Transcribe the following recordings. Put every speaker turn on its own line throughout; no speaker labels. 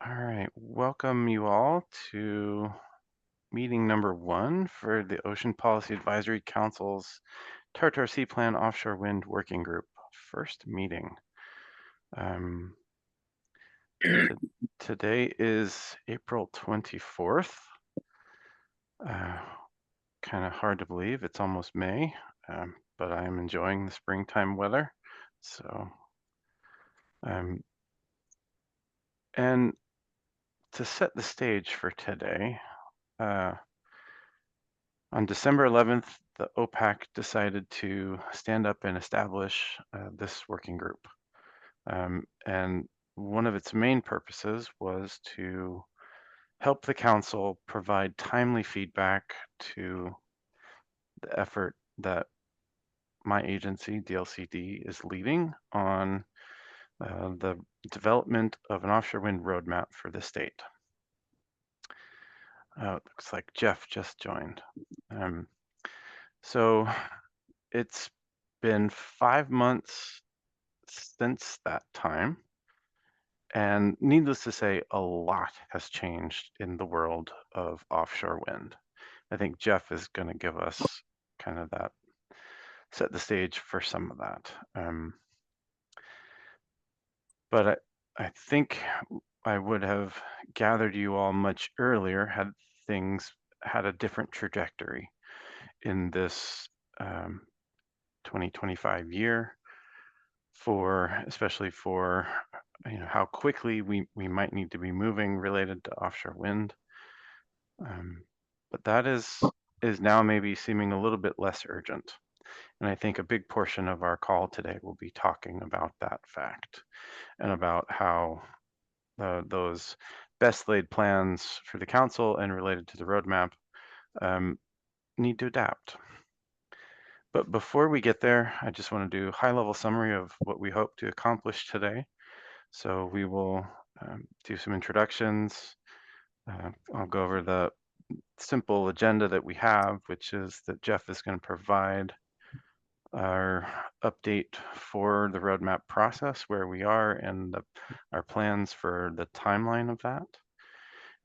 All right, welcome you all to meeting number one for the Ocean Policy Advisory Council's Territorial Sea Plan Offshore Wind Working Group. First meeting. Um, Today is April 24th. Kind of hard to believe, it's almost May, but I am enjoying the springtime weather. So, and to set the stage for today, on December 11th, the OPAC decided to stand up and establish this working group. And one of its main purposes was to help the council provide timely feedback to the effort that my agency, DLCD, is leading on the development of an offshore wind roadmap for the state. Looks like Jeff just joined. So it's been 5 months since that time, and needless to say, a lot has changed in the world of offshore wind. I think Jeff is going to give us kind of that, set the stage for some of that. But I think I would have gathered you all much earlier had things had a different trajectory in this 2025 year, especially for how quickly we might need to be moving related to offshore wind. But that is now maybe seeming a little bit less urgent. And I think a big portion of our call today will be talking about that fact and about how those best laid plans for the council and related to the roadmap need to adapt. But before we get there, I just want to do a high-level summary of what we hope to accomplish today. So we will do some introductions. I'll go over the simple agenda that we have, which is that Jeff is going to provide our update for the roadmap process, where we are, and our plans for the timeline of that.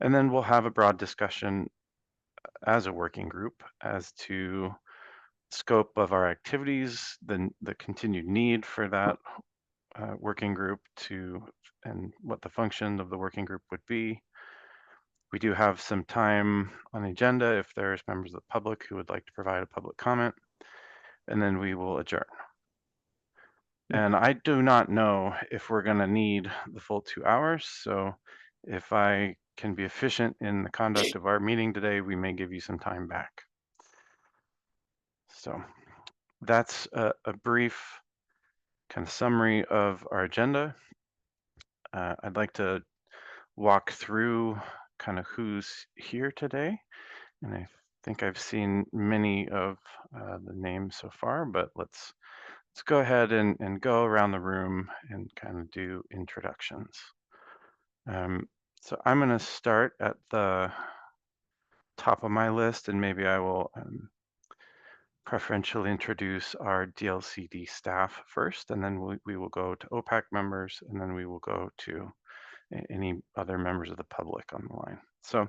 And then we'll have a broad discussion as a working group as to scope of our activities, the continued need for that working group and what the function of the working group would be. We do have some time on the agenda if there's members of the public who would like to provide a public comment, and then we will adjourn. And I do not know if we're going to need the full 2 hours, so if I can be efficient in the conduct of our meeting today, we may give you some time back. So that's a brief kind of summary of our agenda. I'd like to walk through kind of who's here today. And I think I've seen many of the names so far, but let's go ahead and go around the room and kind of do introductions. So I'm going to start at the top of my list, and maybe I will preferentially introduce our DLCD staff first, and then we will go to OPAC members, and then we will go to any other members of the public on the line. So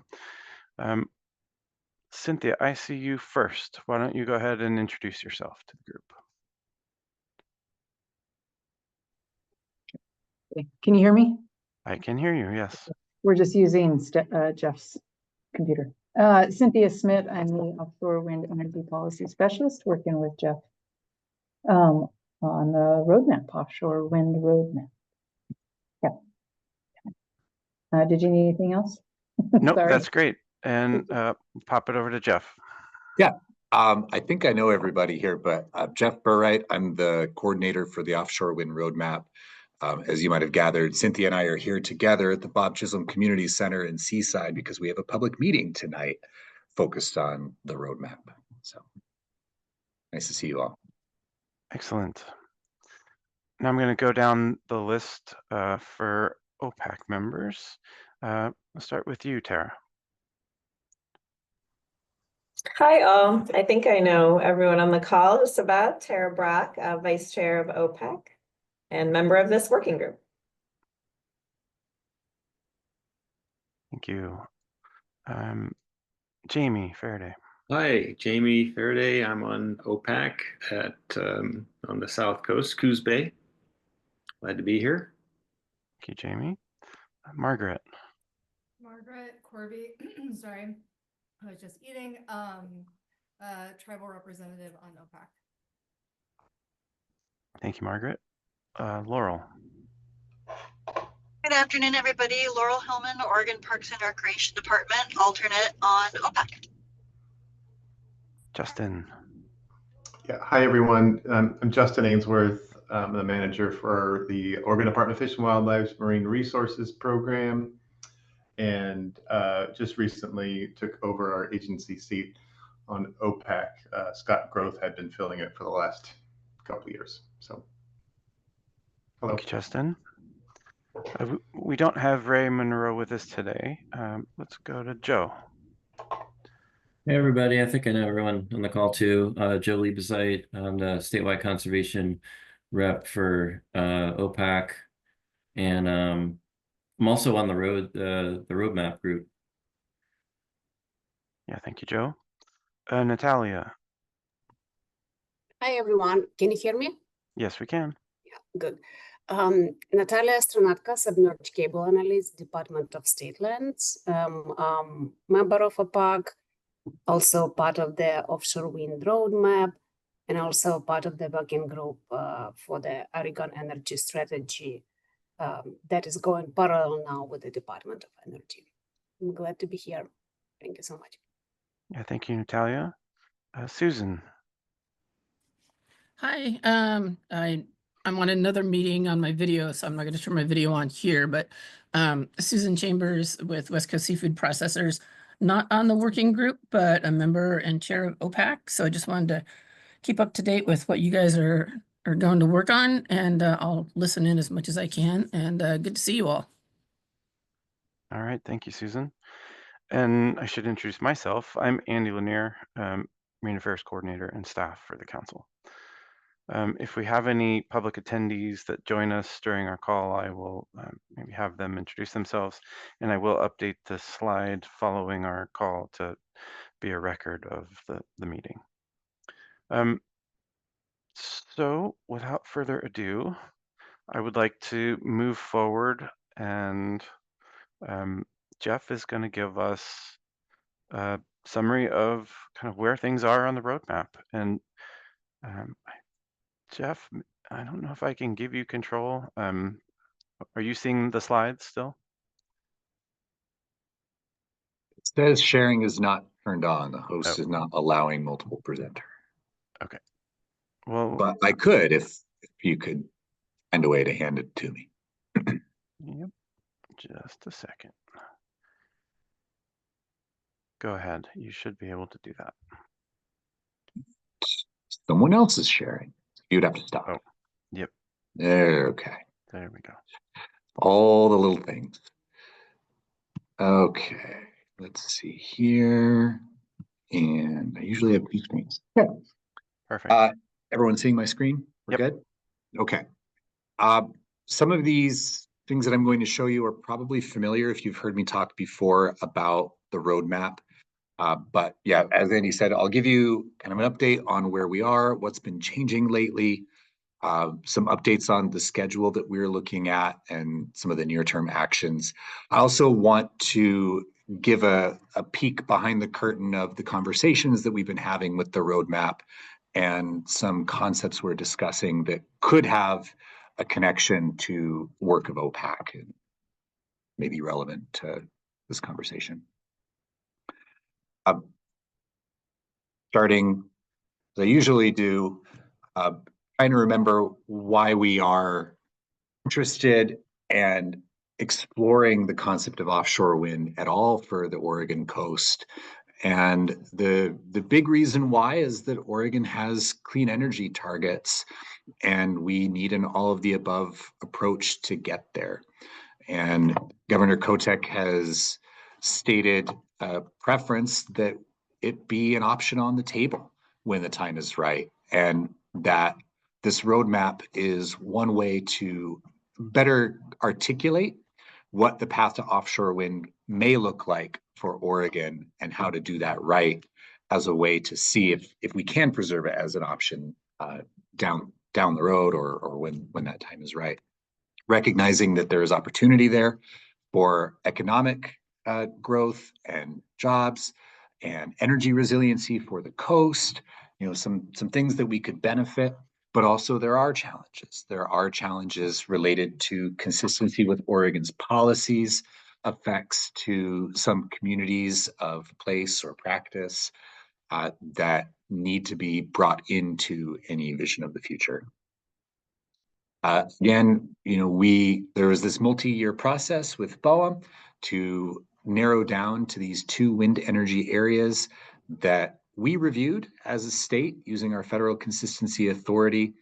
Cynthia, I see you first. Why don't you go ahead and introduce yourself to the group?
Can you hear me?
I can hear you, yes.
We're just using Jeff's computer. Cynthia Smith, I'm the Offshore Wind Energy Policy Specialist working with Jeff on the roadmap, Offshore Wind Roadmap. Yeah. Did you need anything else?
Nope, that's great. And pop it over to Jeff.
Yeah, I think I know everybody here, but Jeff Burright, I'm the coordinator for the Offshore Wind Roadmap. As you might have gathered, Cynthia and I are here together at the Bob Chisholm Community Center in Seaside because we have a public meeting tonight focused on the roadmap. So nice to see you all.
Excellent. Now I'm going to go down the list for OPAC members. I'll start with you, Tara.
Hi all, I think I know everyone on the call just about. Tara Brock, Vice Chair of OPAC and member of this working group.
Thank you. Jamie Faraday.
Hi, Jamie Faraday. I'm on OPAC on the South Coast, Coos Bay. Glad to be here.
Thank you, Jamie. Margaret.
Margaret Corby, sorry, I was just eating, tribal representative on OPAC.
Thank you, Margaret. Laurel.
Good afternoon, everybody. Laurel Hillman, Oregon Parks and Recreation Department, alternate on OPAC.
Justin.
Yeah, hi everyone. I'm Justin Ainsworth. I'm the manager for the Oregon Department of Fish and Wildlife's Marine Resources Program, and just recently took over our agency seat on OPAC. Scott Groth had been filling it for the last couple of years. So, hello.
Thank you, Justin. We don't have Ray Monroe with us today. Let's go to Joe.
Hey everybody, I think I know everyone on the call too. Joe Liebesite, I'm the statewide conservation rep for OPAC, and I'm also on the roadmap group.
Yeah, thank you, Joe. Natalia.
Hi everyone, can you hear me?
Yes, we can.
Yeah, good. Natalia Stranatka, submerged cable analyst, Department of State Lands, member of OPAC, also part of the Offshore Wind Roadmap, and also part of the working group for the Oregon Energy Strategy that is going parallel now with the Department of Energy. I'm glad to be here. Thank you so much.
Yeah, thank you, Natalia. Susan.
Hi, I'm on another meeting on my video, so I'm not going to turn my video on here, but Susan Chambers with West Coast Seafood Processors, not on the working group, but a member and chair of OPAC. So I just wanted to keep up to date with what you guys are going to work on, and I'll listen in as much as I can, and good to see you all.
All right, thank you, Susan. And I should introduce myself. I'm Andy Lanier, Marine Affairs Coordinator and staff for the Council. If we have any public attendees that join us during our call, I will maybe have them introduce themselves, and I will update the slide following our call to be a record of the meeting. So without further ado, I would like to move forward, and Jeff is going to give us a summary of kind of where things are on the roadmap. And Jeff, I don't know if I can give you control. Are you seeing the slides still?
It says sharing is not turned on. The host is not allowing multiple presenter.
Okay. Well,
but I could if you could find a way to hand it to me.
Yep. Just a second. Go ahead. You should be able to do that.
Someone else is sharing. You'd have to stop.
Oh, yep.
Okay.
There we go.
All the little things. Okay. Let's see here. And I usually have two screens. Yeah.
Perfect.
Everyone seeing my screen? We're good? Okay. Some of these things that I'm going to show you are probably familiar if you've heard me talk before about the roadmap. But yeah, as Andy said, I'll give you kind of an update on where we are, what's been changing lately, some updates on the schedule that we're looking at, and some of the near-term actions. I also want to give a peek behind the curtain of the conversations that we've been having with the roadmap and some concepts we're discussing that could have a connection to work of OPAC and maybe relevant to this conversation. Starting, as I usually do, trying to remember why we are interested and exploring the concept of offshore wind at all for the Oregon coast. And the big reason why is that Oregon has clean energy targets, and we need an all of the above approach to get there. And Governor Kotek has stated a preference that it be an option on the table when the time is right, and that this roadmap is one way to better articulate what the path to offshore wind may look like for Oregon and how to do that right as a way to see if we can preserve it as an option down the road or when that time is right. Recognizing that there is opportunity there for economic growth and jobs and energy resiliency for the coast, some things that we could benefit, but also there are challenges. There are challenges related to consistency with Oregon's policies, effects to some communities of place or practice that need to be brought into any vision of the future. Again, there was this multi-year process with BOEM to narrow down to these 2 wind energy areas that we reviewed as a state using our federal consistency authority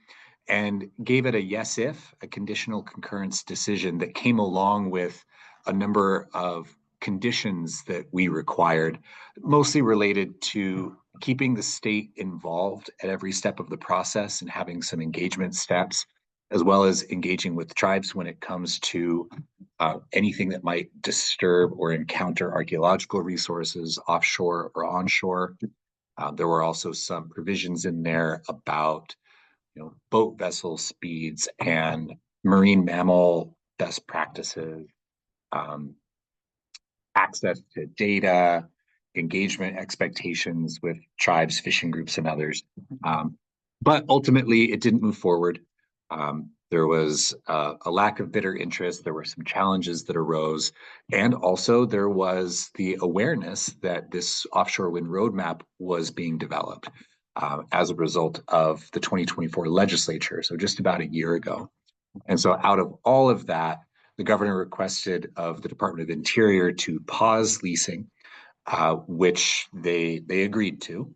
and gave it a yes if, a conditional concurrence decision that came along with a number of conditions that we required, mostly related to keeping the state involved at every step of the process and having some engagement steps, as well as engaging with tribes when it comes to anything that might disturb or encounter archaeological resources offshore or onshore. There were also some provisions in there about boat vessel speeds and marine mammal best practices, access to data, engagement expectations with tribes, fishing groups, and others. But ultimately, it didn't move forward. There was a lack of bidder interest. There were some challenges that arose. And also there was the awareness that this offshore wind roadmap was being developed as a result of the 2024 legislature, so just about a year ago. And so out of all of that, the governor requested of the Department of Interior to pause leasing, which they agreed to.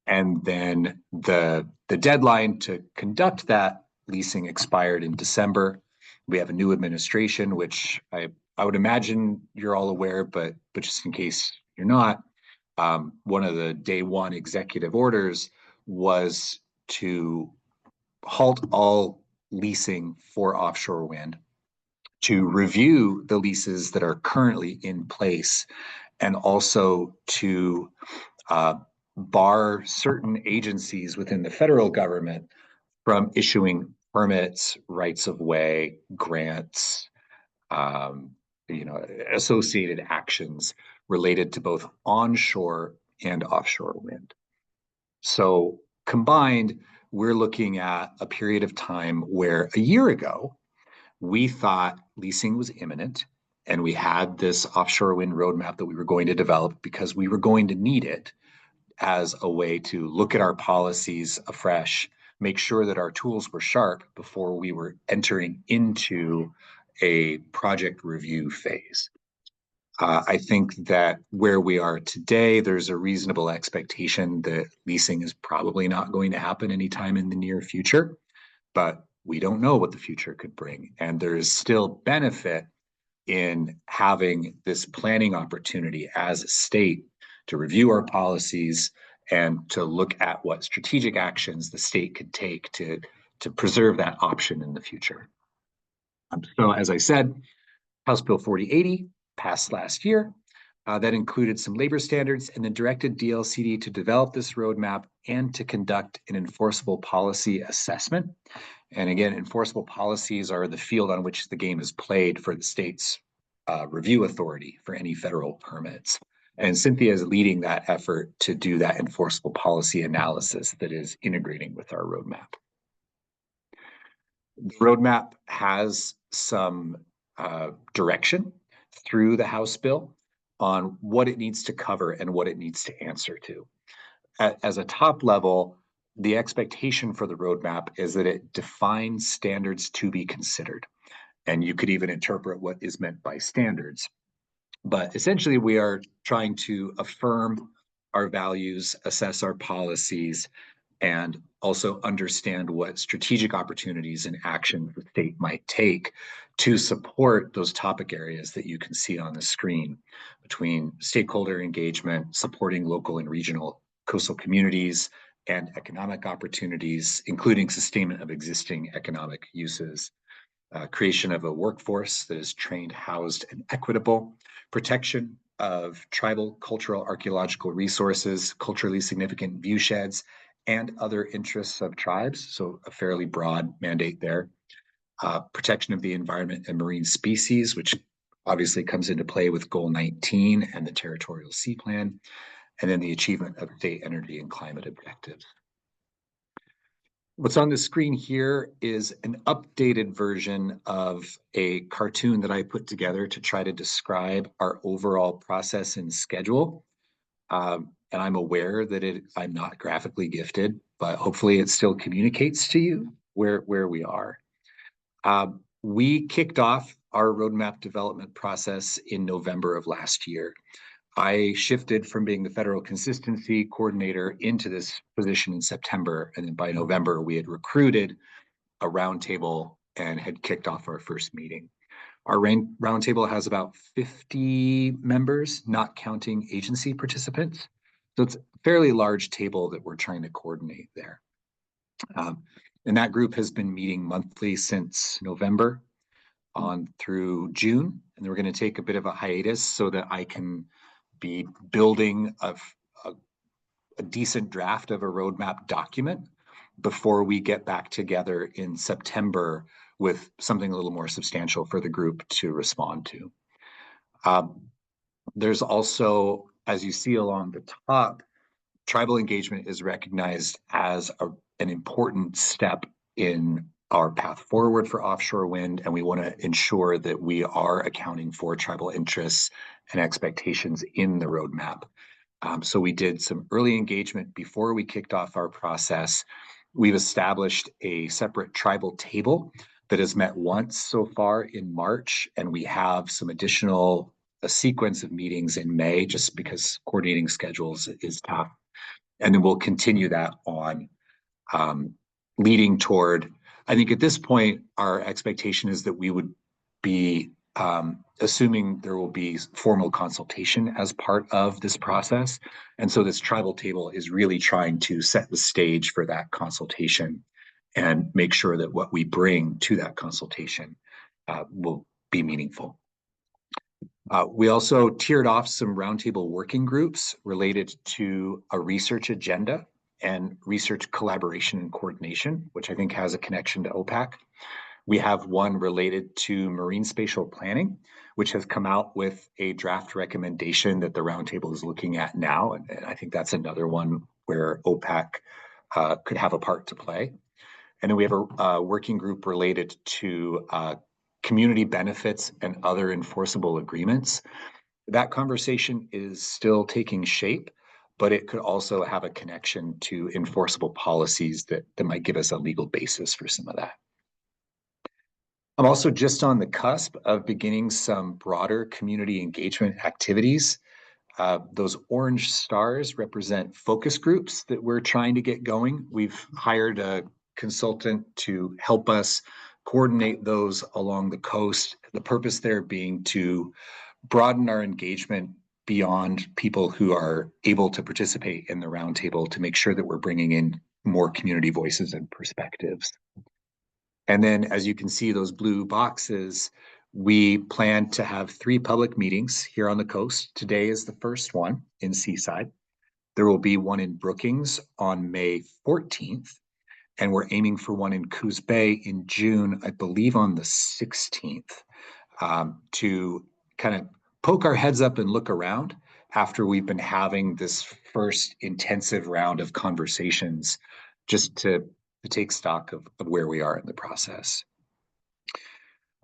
And then the deadline to conduct that leasing expired in December. We have a new administration, which I would imagine you're all aware, but just in case you're not, one of the day one executive orders was to halt all leasing for offshore wind, to review the leases that are currently in place, and also to bar certain agencies within the federal government from issuing permits, rights of way, grants, associated actions related to both onshore and offshore wind. So combined, we're looking at a period of time where a year ago, we thought leasing was imminent, and we had this offshore wind roadmap that we were going to develop because we were going to need it as a way to look at our policies afresh, make sure that our tools were sharp before we were entering into a project review phase. I think that where we are today, there's a reasonable expectation that leasing is probably not going to happen anytime in the near future, but we don't know what the future could bring. And there's still benefit in having this planning opportunity as a state to review our policies and to look at what strategic actions the state could take to preserve that option in the future. So as I said, House Bill 4080 passed last year. That included some labor standards and then directed DLCD to develop this roadmap and to conduct an enforceable policy assessment. And again, enforceable policies are the field on which the game is played for the state's review authority for any federal permits. And Cynthia is leading that effort to do that enforceable policy analysis that is integrating with our roadmap. The roadmap has some direction through the House bill on what it needs to cover and what it needs to answer to. As a top level, the expectation for the roadmap is that it defines standards to be considered. And you could even interpret what is meant by standards. But essentially, we are trying to affirm our values, assess our policies, and also understand what strategic opportunities and actions the state might take to support those topic areas that you can see on the screen between stakeholder engagement, supporting local and regional coastal communities, and economic opportunities, including sustainment of existing economic uses. creation of a workforce that is trained, housed, and equitable, protection of tribal, cultural, archaeological resources, culturally significant viewsheds, and other interests of tribes. So a fairly broad mandate there. Protection of the environment and marine species, which obviously comes into play with Goal 19 and the Territorial Sea Plan, and then the achievement of state energy and climate objectives. What's on the screen here is an updated version of a cartoon that I put together to try to describe our overall process and schedule. And I'm aware that I'm not graphically gifted, but hopefully it still communicates to you where we are. We kicked off our roadmap development process in November of last year. I shifted from being the federal consistency coordinator into this position in September. And then by November, we had recruited a roundtable and had kicked off our first meeting. Our roundtable has about 50 members, not counting agency participants. So it's a fairly large table that we're trying to coordinate there. And that group has been meeting monthly since November on through June. And we're going to take a bit of a hiatus so that I can be building a decent draft of a roadmap document before we get back together in September with something a little more substantial for the group to respond to. There's also, as you see along the top, tribal engagement is recognized as an important step in our path forward for offshore wind, and we want to ensure that we are accounting for tribal interests and expectations in the roadmap. So we did some early engagement before we kicked off our process. We've established a separate tribal table that has met once so far in March, and we have some additional a sequence of meetings in May, just because coordinating schedules is tough. And then we'll continue that on, leading toward, I think at this point, our expectation is that we would be assuming there will be formal consultation as part of this process. And so this tribal table is really trying to set the stage for that consultation and make sure that what we bring to that consultation will be meaningful. We also tiered off some roundtable working groups related to a research agenda and research collaboration and coordination, which I think has a connection to OPAC. We have one related to marine spatial planning, which has come out with a draft recommendation that the roundtable is looking at now. And I think that's another one where OPAC could have a part to play. And then we have a working group related to community benefits and other enforceable agreements. That conversation is still taking shape, but it could also have a connection to enforceable policies that might give us a legal basis for some of that. I'm also just on the cusp of beginning some broader community engagement activities. Those orange stars represent focus groups that we're trying to get going. We've hired a consultant to help us coordinate those along the coast. The purpose there being to broaden our engagement beyond people who are able to participate in the roundtable to make sure that we're bringing in more community voices and perspectives. And then, as you can see, those blue boxes, we plan to have 3 public meetings here on the coast. Today is the first one in Seaside. There will be one in Brookings on May 14th, and we're aiming for one in Coos Bay in June, I believe on the 16th, to kind of poke our heads up and look around after we've been having this first intensive round of conversations, just to take stock of where we are in the process.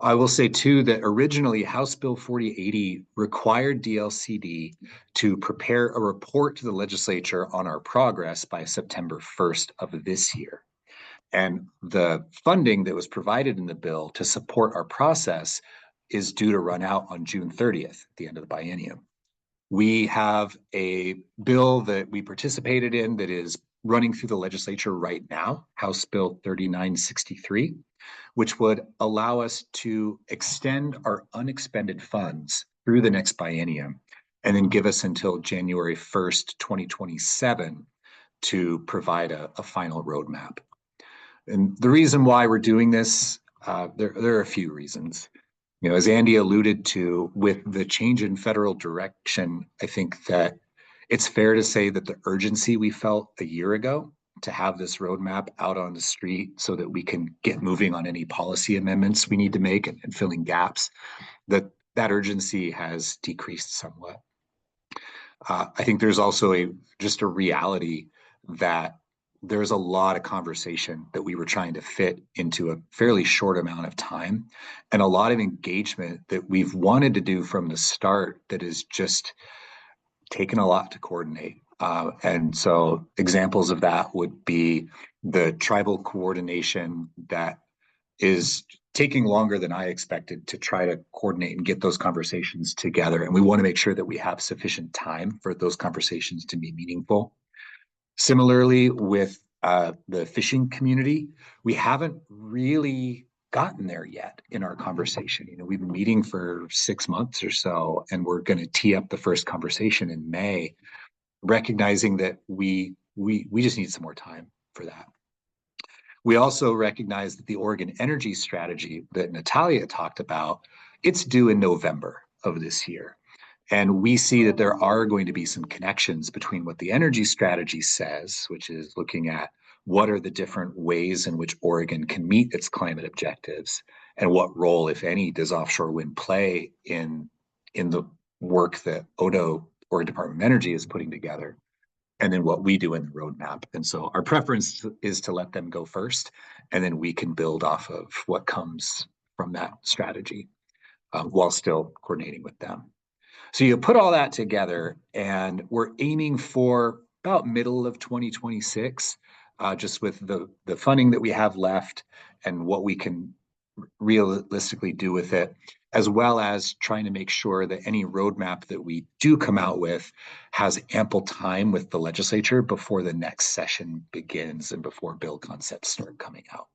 I will say too that originally House Bill 4080 required DLCD to prepare a report to the legislature on our progress by September 1st of this year. And the funding that was provided in the bill to support our process is due to run out on June 30th, at the end of the biennium. We have a bill that we participated in that is running through the legislature right now, House Bill 3963, which would allow us to extend our unexpended funds through the next biennium and then give us until January 1st, 2027 to provide a final roadmap. And the reason why we're doing this, There are a few reasons. You know, as Andy alluded to, with the change in federal direction, I think that it's fair to say that the urgency we felt a year ago to have this roadmap out on the street so that we can get moving on any policy amendments we need to make and filling gaps, that urgency has decreased somewhat. I think there's also just a reality that there's a lot of conversation that we were trying to fit into a fairly short amount of time, and a lot of engagement that we've wanted to do from the start that is just taken a lot to coordinate. And so examples of that would be the tribal coordination that is taking longer than I expected to try to coordinate and get those conversations together. And we want to make sure that we have sufficient time for those conversations to be meaningful. Similarly, with the fishing community, we haven't really gotten there yet in our conversation. You know, we've been meeting for 6 months or so, and we're going to tee up the first conversation in May, recognizing that we just need some more time for that. We also recognize that the Oregon energy strategy that Natalia talked about, it's due in November of this year. And we see that there are going to be some connections between what the energy strategy says, which is looking at what are the different ways in which Oregon can meet its climate objectives, and what role, if any, does offshore wind play in the work that ODO, Oregon Department of Energy, is putting together, and then what we do in the roadmap. And so our preference is to let them go first, and then we can build off of what comes from that strategy while still coordinating with them. So you put all that together, and we're aiming for about middle of 2026, just with the funding that we have left and what we can realistically do with it, as well as trying to make sure that any roadmap that we do come out with has ample time with the legislature before the next session begins and before bill concepts start coming out.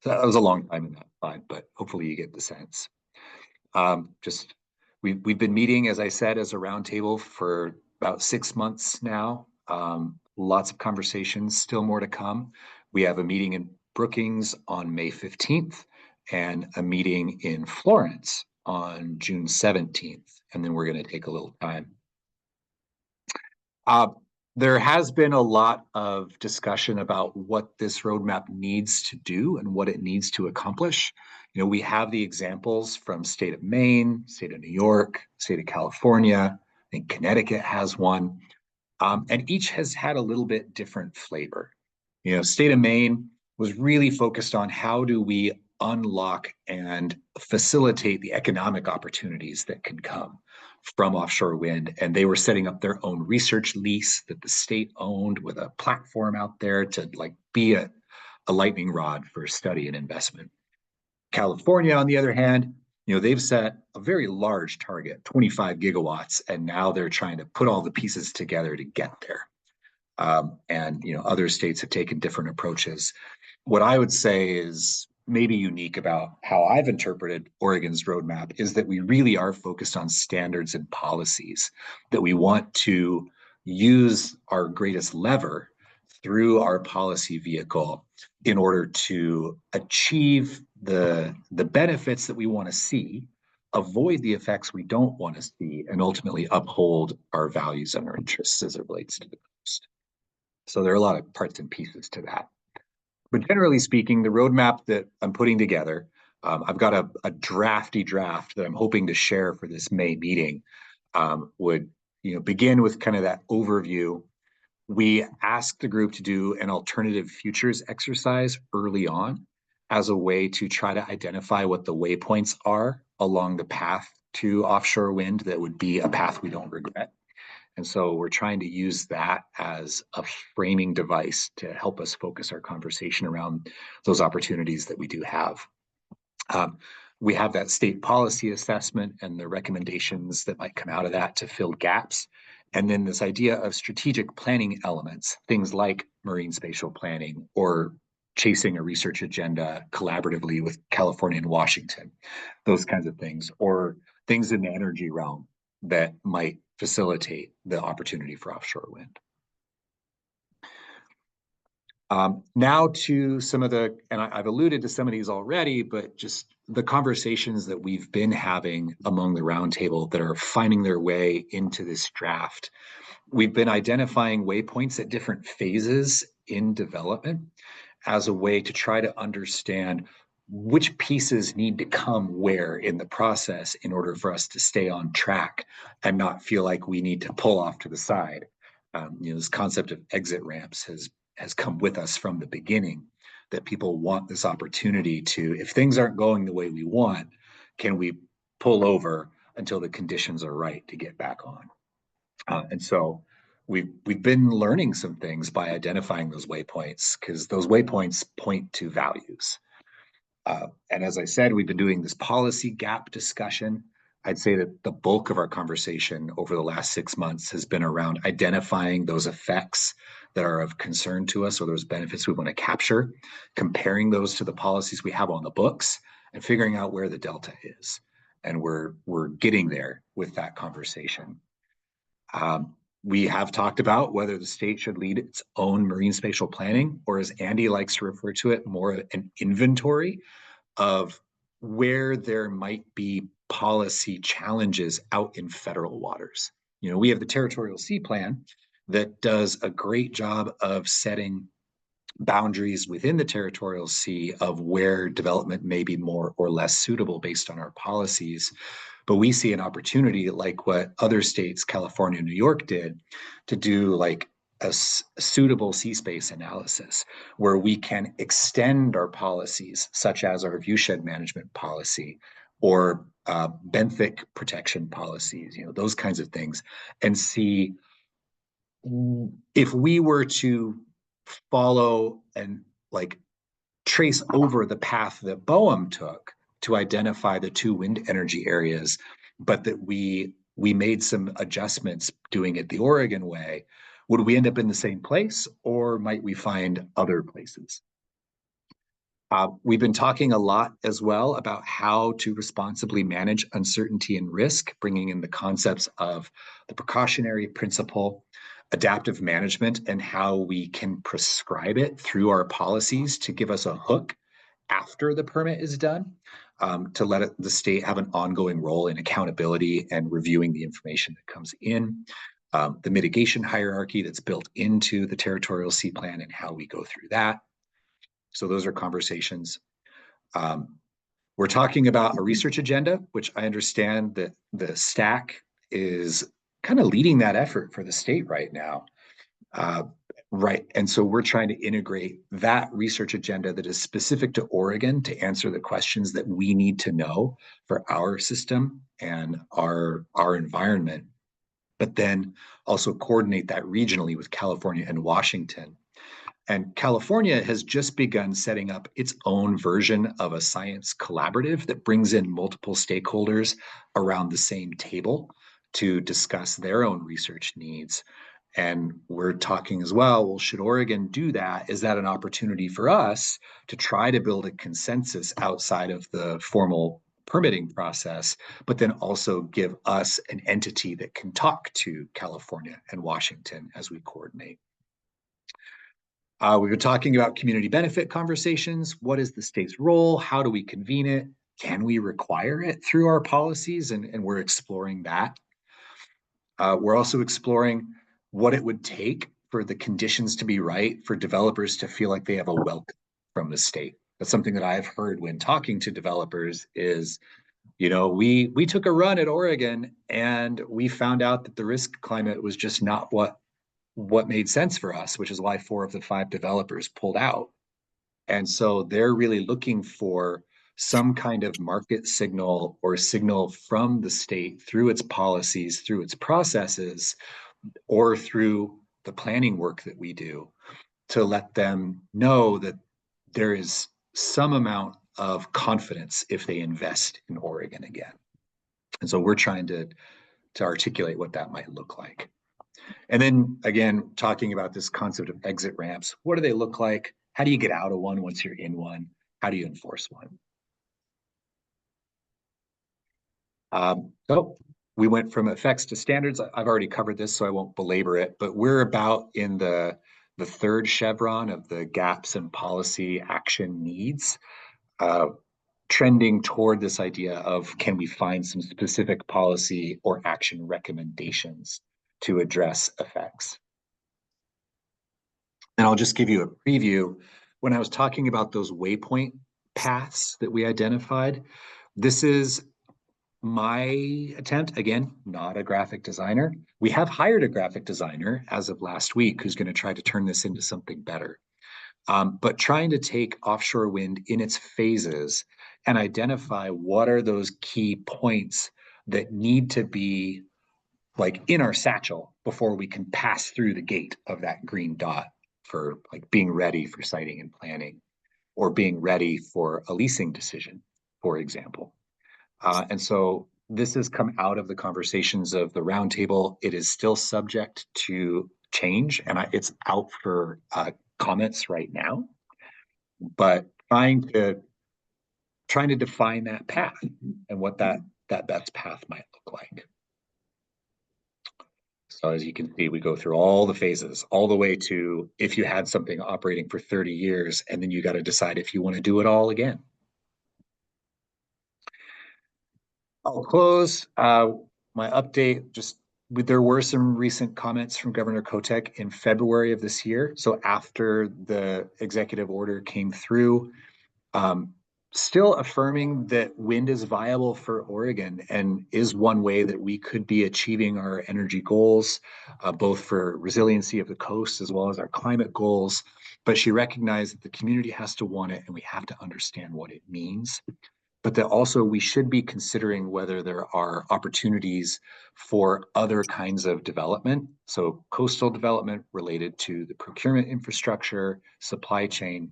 So that was a long time in that slide, but hopefully you get the sense. We've been meeting, as I said, as a roundtable for about 6 months now. Lots of conversations, still more to come. We have a meeting in Brookings on May 15th and a meeting in Florence on June 17th. And then we're going to take a little time. There has been a lot of discussion about what this roadmap needs to do and what it needs to accomplish. You know, we have the examples from state of Maine, state of New York, state of California. I think Connecticut has one. And each has had a little bit different flavor. You know, state of Maine was really focused on how do we unlock and facilitate the economic opportunities that can come from offshore wind. And they were setting up their own research lease that the state owned with a platform out there to like be a lightning rod for study and investment. California, on the other hand, you know, they've set a very large target, 25 gigawatts, and now they're trying to put all the pieces together to get there. And, you know, other states have taken different approaches. What I would say is maybe unique about how I've interpreted Oregon's roadmap is that we really are focused on standards and policies, that we want to use our greatest lever through our policy vehicle in order to achieve the benefits that we want to see, avoid the effects we don't want to see, and ultimately uphold our values and our interests as it relates to the coast. So there are a lot of parts and pieces to that. But generally speaking, the roadmap that I'm putting together, I've got a drafty draft that I'm hoping to share for this May meeting, would, you know, begin with kind of that overview. We asked the group to do an alternative futures exercise early on as a way to try to identify what the waypoints are along the path to offshore wind that would be a path we don't regret. And so we're trying to use that as a framing device to help us focus our conversation around those opportunities that we do have. We have that state policy assessment and the recommendations that might come out of that to fill gaps. And then this idea of strategic planning elements, things like marine spatial planning or chasing a research agenda collaboratively with California and Washington, those kinds of things, or things in the energy realm that might facilitate the opportunity for offshore wind. Now to some of the, and I've alluded to some of these already, but just the conversations that we've been having among the roundtable that are finding their way into this draft. We've been identifying waypoints at different phases in development as a way to try to understand which pieces need to come where in the process in order for us to stay on track and not feel like we need to pull off to the side. This concept of exit ramps has come with us from the beginning, that people want this opportunity to, if things aren't going the way we want, can we pull over until the conditions are right to get back on? And so we've been learning some things by identifying those waypoints, because those waypoints point to values. And as I said, we've been doing this policy gap discussion. I'd say that the bulk of our conversation over the last 6 months has been around identifying those effects that are of concern to us, or those benefits we want to capture, comparing those to the policies we have on the books, and figuring out where the delta is. And we're getting there with that conversation. We have talked about whether the state should lead its own marine spatial planning, or as Andy likes to refer to it, more an inventory of where there might be policy challenges out in federal waters. We have the Territorial Sea Plan that does a great job of setting boundaries within the Territorial Sea of where development may be more or less suitable based on our policies. But we see an opportunity, like what other states, California and New York, did, to do like a suitable sea space analysis, where we can extend our policies, such as our viewshed management policy or benthic protection policies, those kinds of things, and see if we were to follow and like trace over the path that BOEM took to identify the 2 wind energy areas, but that we made some adjustments doing it the Oregon way, would we end up in the same place, or might we find other places? We've been talking a lot as well about how to responsibly manage uncertainty and risk, bringing in the concepts of the precautionary principle, adaptive management, and how we can prescribe it through our policies to give us a hook after the permit is done, to let the state have an ongoing role in accountability and reviewing the information that comes in. The mitigation hierarchy that's built into the Territorial Sea Plan and how we go through that. So those are conversations. We're talking about a research agenda, which I understand that the STAC is kind of leading that effort for the state right now. Right. And so we're trying to integrate that research agenda that is specific to Oregon to answer the questions that we need to know for our system and our environment, but then also coordinate that regionally with California and Washington. And California has just begun setting up its own version of a science collaborative that brings in multiple stakeholders around the same table to discuss their own research needs. And we're talking as well, should Oregon do that? Is that an opportunity for us to try to build a consensus outside of the formal permitting process, but then also give us an entity that can talk to California and Washington as we coordinate? We've been talking about community benefit conversations. What is the state's role? How do we convene it? Can we require it through our policies? And we're exploring that. We're also exploring what it would take for the conditions to be right for developers to feel like they have a welcome from the state. That's something that I've heard when talking to developers is, we took a run at Oregon and we found out that the risk climate was just not what made sense for us, which is why 4 of the 5 developers pulled out. And so they're really looking for some kind of market signal or signal from the state through its policies, through its processes, or through the planning work that we do, to let them know that there is some amount of confidence if they invest in Oregon again. And so we're trying to articulate what that might look like. And then again, talking about this concept of exit ramps. What do they look like? How do you get out of one once you're in one? How do you enforce one? So we went from effects to standards. I've already covered this, so I won't belabor it, but we're about in the the third chevron of the gaps in policy action needs, trending toward this idea of, can we find some specific policy or action recommendations to address effects? And I'll just give you a preview. When I was talking about those waypoint paths that we identified, this is my attempt, again, not a graphic designer. We have hired a graphic designer as of last week who's going to try to turn this into something better. But trying to take offshore wind in its phases and identify what are those key points that need to be like in our satchel before we can pass through the gate of that green dot for like being ready for siting and planning, or being ready for a leasing decision, for example. And so this has come out of the conversations of the roundtable. It is still subject to change, and it's out for comments right now. But trying to define that path and what that best path might look like. So as you can see, we go through all the phases, all the way to if you had something operating for 30 years, and then you got to decide if you want to do it all again. I'll close my update. There were some recent comments from Governor Kotek in February of this year. So after the executive order came through, still affirming that wind is viable for Oregon and is one way that we could be achieving our energy goals, both for resiliency of the coast as well as our climate goals. But she recognized that the community has to want it and we have to understand what it means. But that also we should be considering whether there are opportunities for other kinds of development. So coastal development related to the procurement infrastructure, supply chain,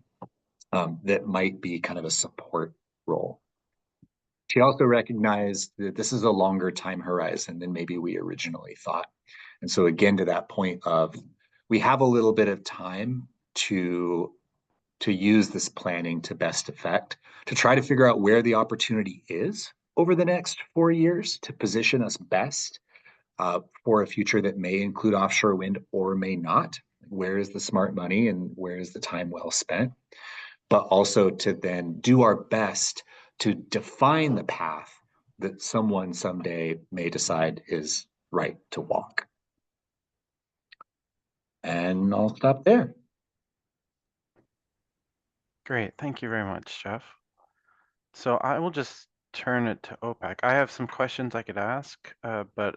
that might be kind of a support role. She also recognized that this is a longer time horizon than maybe we originally thought. And so again, to that point of, we have a little bit of time to use this planning to best effect, to try to figure out where the opportunity is over the next 4 years to position us best for a future that may include offshore wind or may not. Where is the smart money and where is the time well spent? But also to then do our best to define the path that someone someday may decide is right to walk. And I'll stop there.
Great. Thank you very much, Jeff. So I will just turn it to OPAC. I have some questions I could ask, but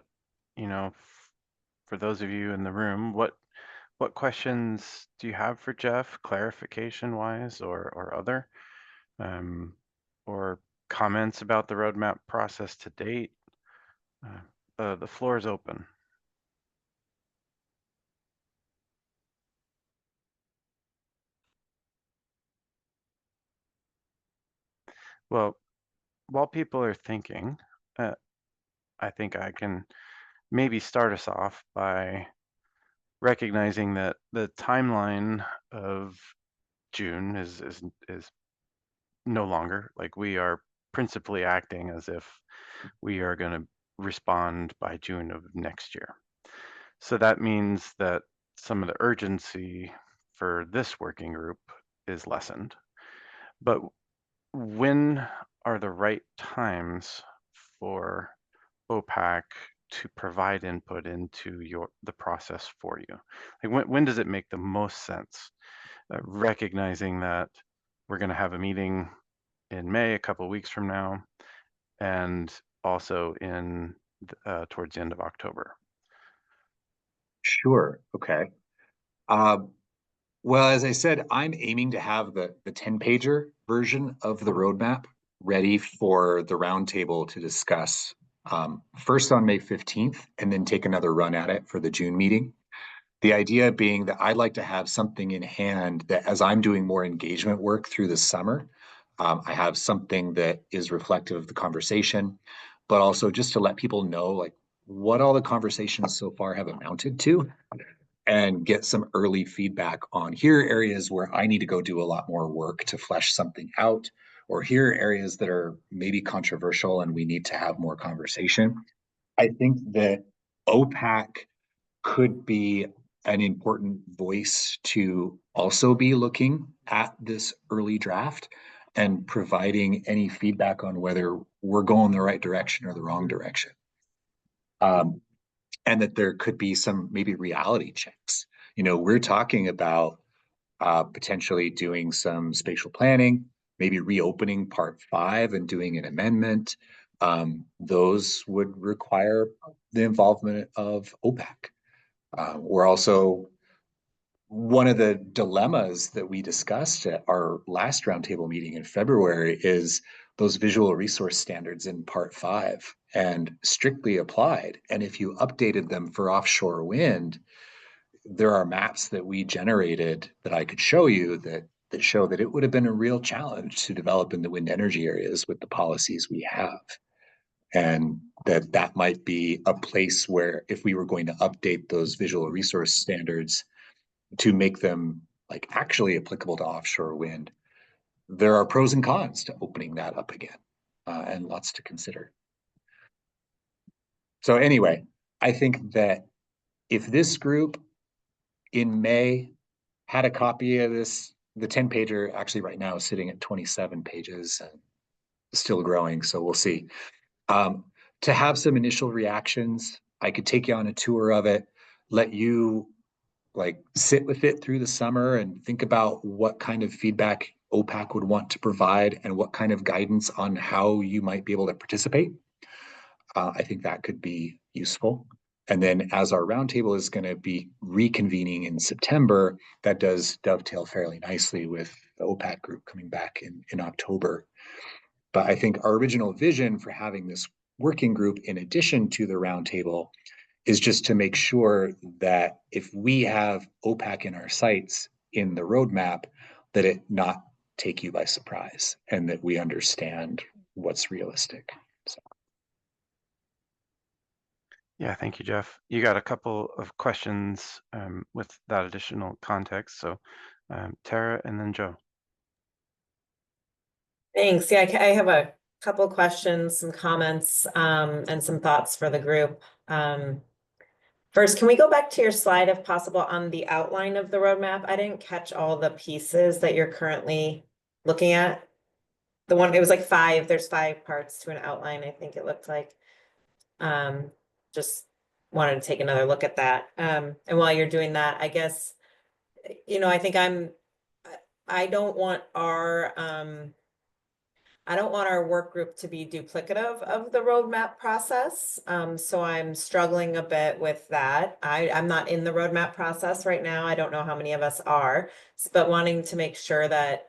for those of you in the room, what questions do you have for Jeff, clarification wise or other, or comments about the roadmap process to date? The floor is open. Well, while people are thinking, I think I can maybe start us off by recognizing that the timeline of June is no longer, like, we are principally acting as if we are going to respond by June of next year. So that means that some of the urgency for this working group is lessened. But when are the right times for OPAC to provide input into the process for you? Like, when does it make the most sense? Recognizing that we're going to have a meeting in May, a couple of weeks from now, and also in towards the end of October.
Sure. Okay. Well, as I said, I'm aiming to have the 10-pager version of the roadmap ready for the roundtable to discuss first on May 15th, and then take another run at it for the June meeting. The idea being that I'd like to have something in hand that as I'm doing more engagement work through the summer, I have something that is reflective of the conversation, but also just to let people know like what all the conversations so far have amounted to, and get some early feedback on here are areas where I need to go do a lot more work to flesh something out, or here are areas that are maybe controversial and we need to have more conversation. I think that OPAC could be an important voice to also be looking at this early draft and providing any feedback on whether we're going the right direction or the wrong direction. And that there could be some maybe reality checks. You know, we're talking about potentially doing some spatial planning, maybe reopening part 5 and doing an amendment. Those would require the involvement of OPAC. We're also, one of the dilemmas that we discussed at our last roundtable meeting in February is those visual resource standards in part 5 and strictly applied. And if you updated them for offshore wind, there are maps that we generated that I could show you that show that it would have been a real challenge to develop in the wind energy areas with the policies we have. And that might be a place where if we were going to update those visual resource standards to make them like actually applicable to offshore wind, there are pros and cons to opening that up again, and lots to consider. So anyway, I think that if this group in May had a copy of this, the 10-pager actually right now is sitting at 27 pages and still growing, so we'll see. To have some initial reactions, I could take you on a tour of it, let you like sit with it through the summer and think about what kind of feedback OPAC would want to provide and what kind of guidance on how you might be able to participate. I think that could be useful. And then as our roundtable is going to be reconvening in September, that does dovetail fairly nicely with the OPAC group coming back in October. But I think our original vision for having this working group in addition to the roundtable is just to make sure that if we have OPAC in our sights in the roadmap, that it not take you by surprise and that we understand what's realistic. So.
Yeah, thank you, Jeff. You got a couple of questions with that additional context. So Tara and then Joe.
Thanks. Yeah, I have a couple questions, some comments, and some thoughts for the group. First, can we go back to your slide if possible on the outline of the roadmap? I didn't catch all the pieces that you're currently looking at. The one, it was like 5, there's 5 parts to an outline, I think it looked like. Just wanted to take another look at that. And while you're doing that, I guess, you know, I think I don't want our work group to be duplicative of the roadmap process. So I'm struggling a bit with that. I'm not in the roadmap process right now. I don't know how many of us are, but wanting to make sure that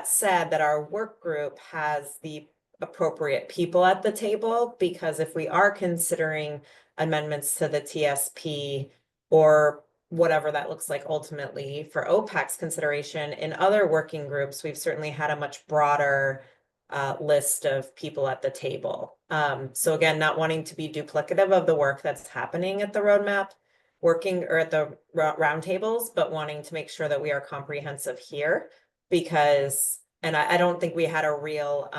said, that our work group has the appropriate people at the table, because if we are considering amendments to the TSP or whatever that looks like ultimately for OPAC's consideration, in other working groups, we've certainly had a much broader list of people at the table. So again, not wanting to be duplicative of the work that's happening at the roadmap working or at the roundtables, but wanting to make sure that we are comprehensive here, because, and I don't think we had a real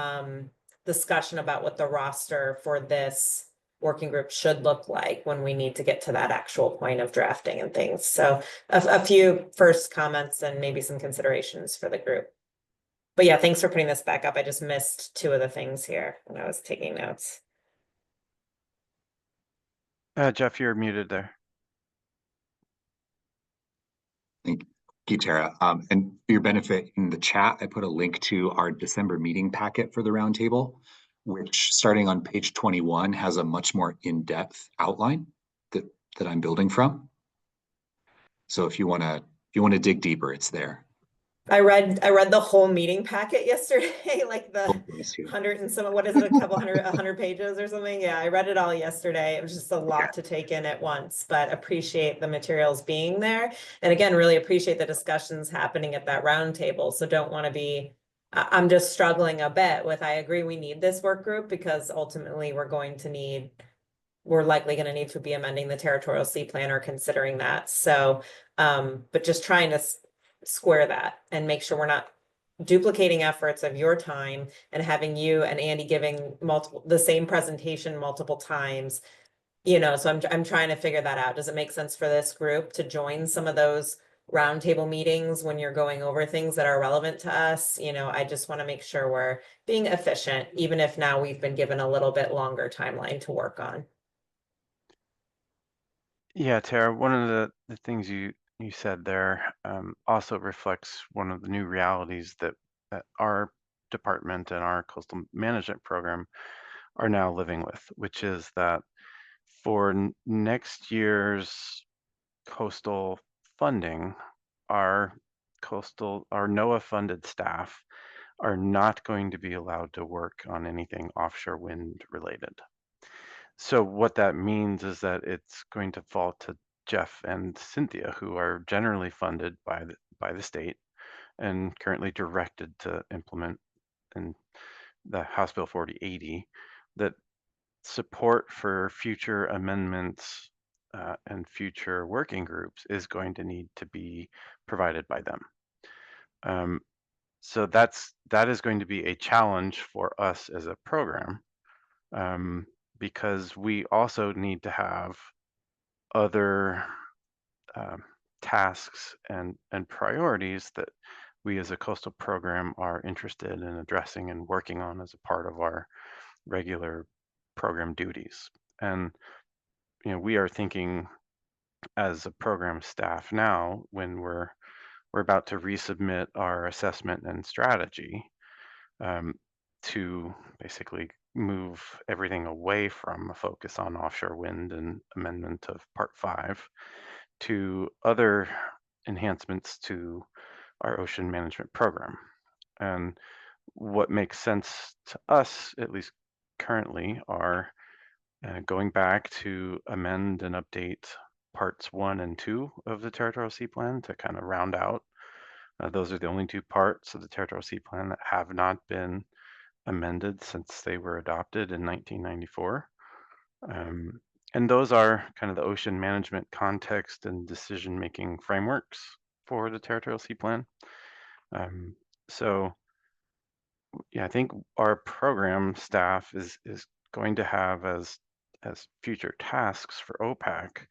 discussion about what the roster for this working group should look like when we need to get to that actual point of drafting and things. So a few first comments and maybe some considerations for the group. But yeah, thanks for putting this back up. I just missed 2 of the things here when I was taking notes.
Jeff, you're muted there.
Thank you, Tara. And for your benefit, in the chat, I put a link to our December meeting packet for the roundtable, which starting on page 21 has a much more in-depth outline that I'm building from. So if you want to dig deeper, it's there.
I read the whole meeting packet yesterday, like the 100 and some, what is it, 100 pages or something? Yeah, I read it all yesterday. It was just a lot to take in at once, but appreciate the materials being there. And again, really appreciate the discussions happening at that roundtable. So don't want to be, I'm just struggling a bit with, I agree we need this work group because ultimately we're likely going to need to be amending the territorial sea plan or considering that. So, but just trying to square that and make sure we're not duplicating efforts of your time and having you and Andy giving the same presentation multiple times You know, so I'm trying to figure that out. Does it make sense for this group to join some of those roundtable meetings when you're going over things that are relevant to us? You know, I just want to make sure we're being efficient, even if now we've been given a little bit longer timeline to work on.
Yeah, Tara, one of the things you said there also reflects one of the new realities that our department and our coastal management program are now living with, which is that for next year's coastal funding, our NOAA funded staff are not going to be allowed to work on anything offshore wind related. So what that means is that it's going to fall to Jeff and Cynthia, who are generally funded by the state and currently directed to implement in the House Bill 4080, that support for future amendments and future working groups is going to need to be provided by them. So that is going to be a challenge for us as a program, because we also need to have other tasks and priorities that we as a coastal program are interested in addressing and working on as a part of our regular program duties. And you know, we are thinking as a program staff now, when we're about to resubmit our assessment and strategy, to basically move everything away from a focus on offshore wind and amendment of Part 5 to other enhancements to our ocean management program. And what makes sense to us, at least currently, are going back to amend and update parts 1 and 2 of the Territorial Sea Plan to kind of round out. Those are the only two parts of the Territorial Sea Plan that have not been amended since they were adopted in 1994. And those are kind of the ocean management context and decision-making frameworks for the Territorial Sea Plan. So yeah, I think our program staff is going to have as future tasks for OPAC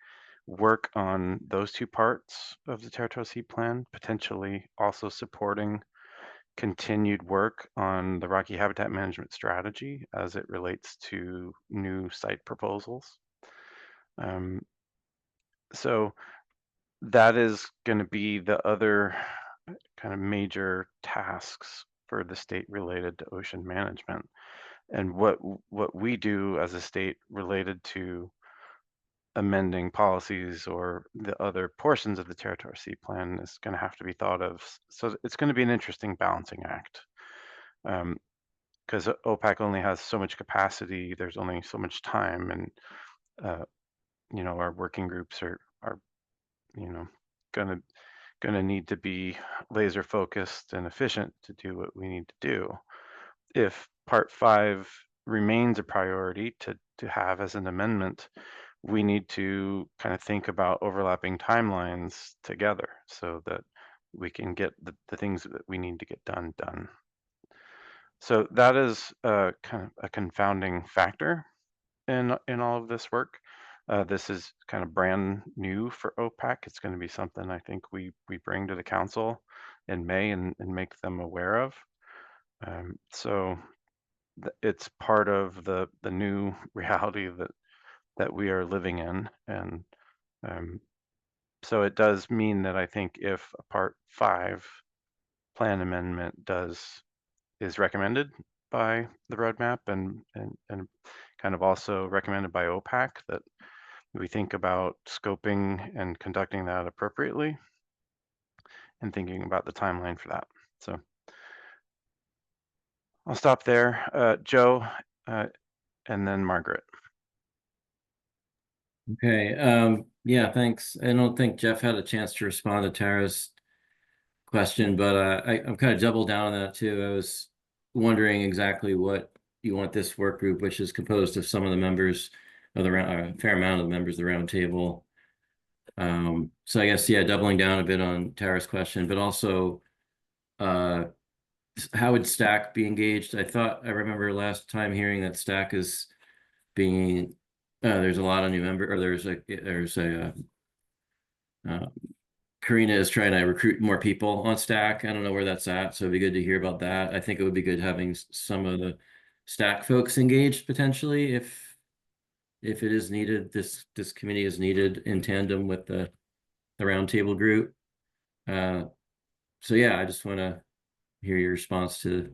work on those two parts of the Territorial Sea Plan, potentially also supporting continued work on the Rocky Habitat Management Strategy as it relates to new site proposals. So that is going to be the other kind of major tasks for the state related to ocean management. And what we do as a state related to amending policies or the other portions of the Territorial Sea Plan is going to have to be thought of. So it's going to be an interesting balancing act, because OPAC only has so much capacity. There's only so much time, and you know, our working groups are you know, gonna need to be laser focused and efficient to do what we need to do. If Part 5 remains a priority to have as an amendment, we need to kind of think about overlapping timelines together so that we can get the things that we need to get done. So that is kind of a confounding factor in all of this work. This is kind of brand new for OPAC. It's going to be something I think we bring to the council in May and make them aware of. So it's part of the new reality that we are living in, and so it does mean that I think if a Part 5 plan amendment is recommended by the roadmap and kind of also recommended by OPAC, that we think about scoping and conducting that appropriately and thinking about the timeline for that. So I'll stop there. Joe, and then Margaret.
Okay. Yeah, thanks. I don't think Jeff had a chance to respond to Tara's question, but I'm kind of double down on that too. I was wondering exactly what you want this work group, which is composed of some of the members of the round, a fair amount of the members of the round table. So I guess, yeah, doubling down a bit on Tara's question, but also how would STAC be engaged? I remember last time hearing that STAC is being There's a lot of new member, or Karina is trying to recruit more people on Stack. I don't know where that's at, so it'd be good to hear about that. I think it would be good having some of the Stack folks engaged potentially if it is needed. This committee is needed in tandem with the roundtable group. So yeah, I just want to hear your response to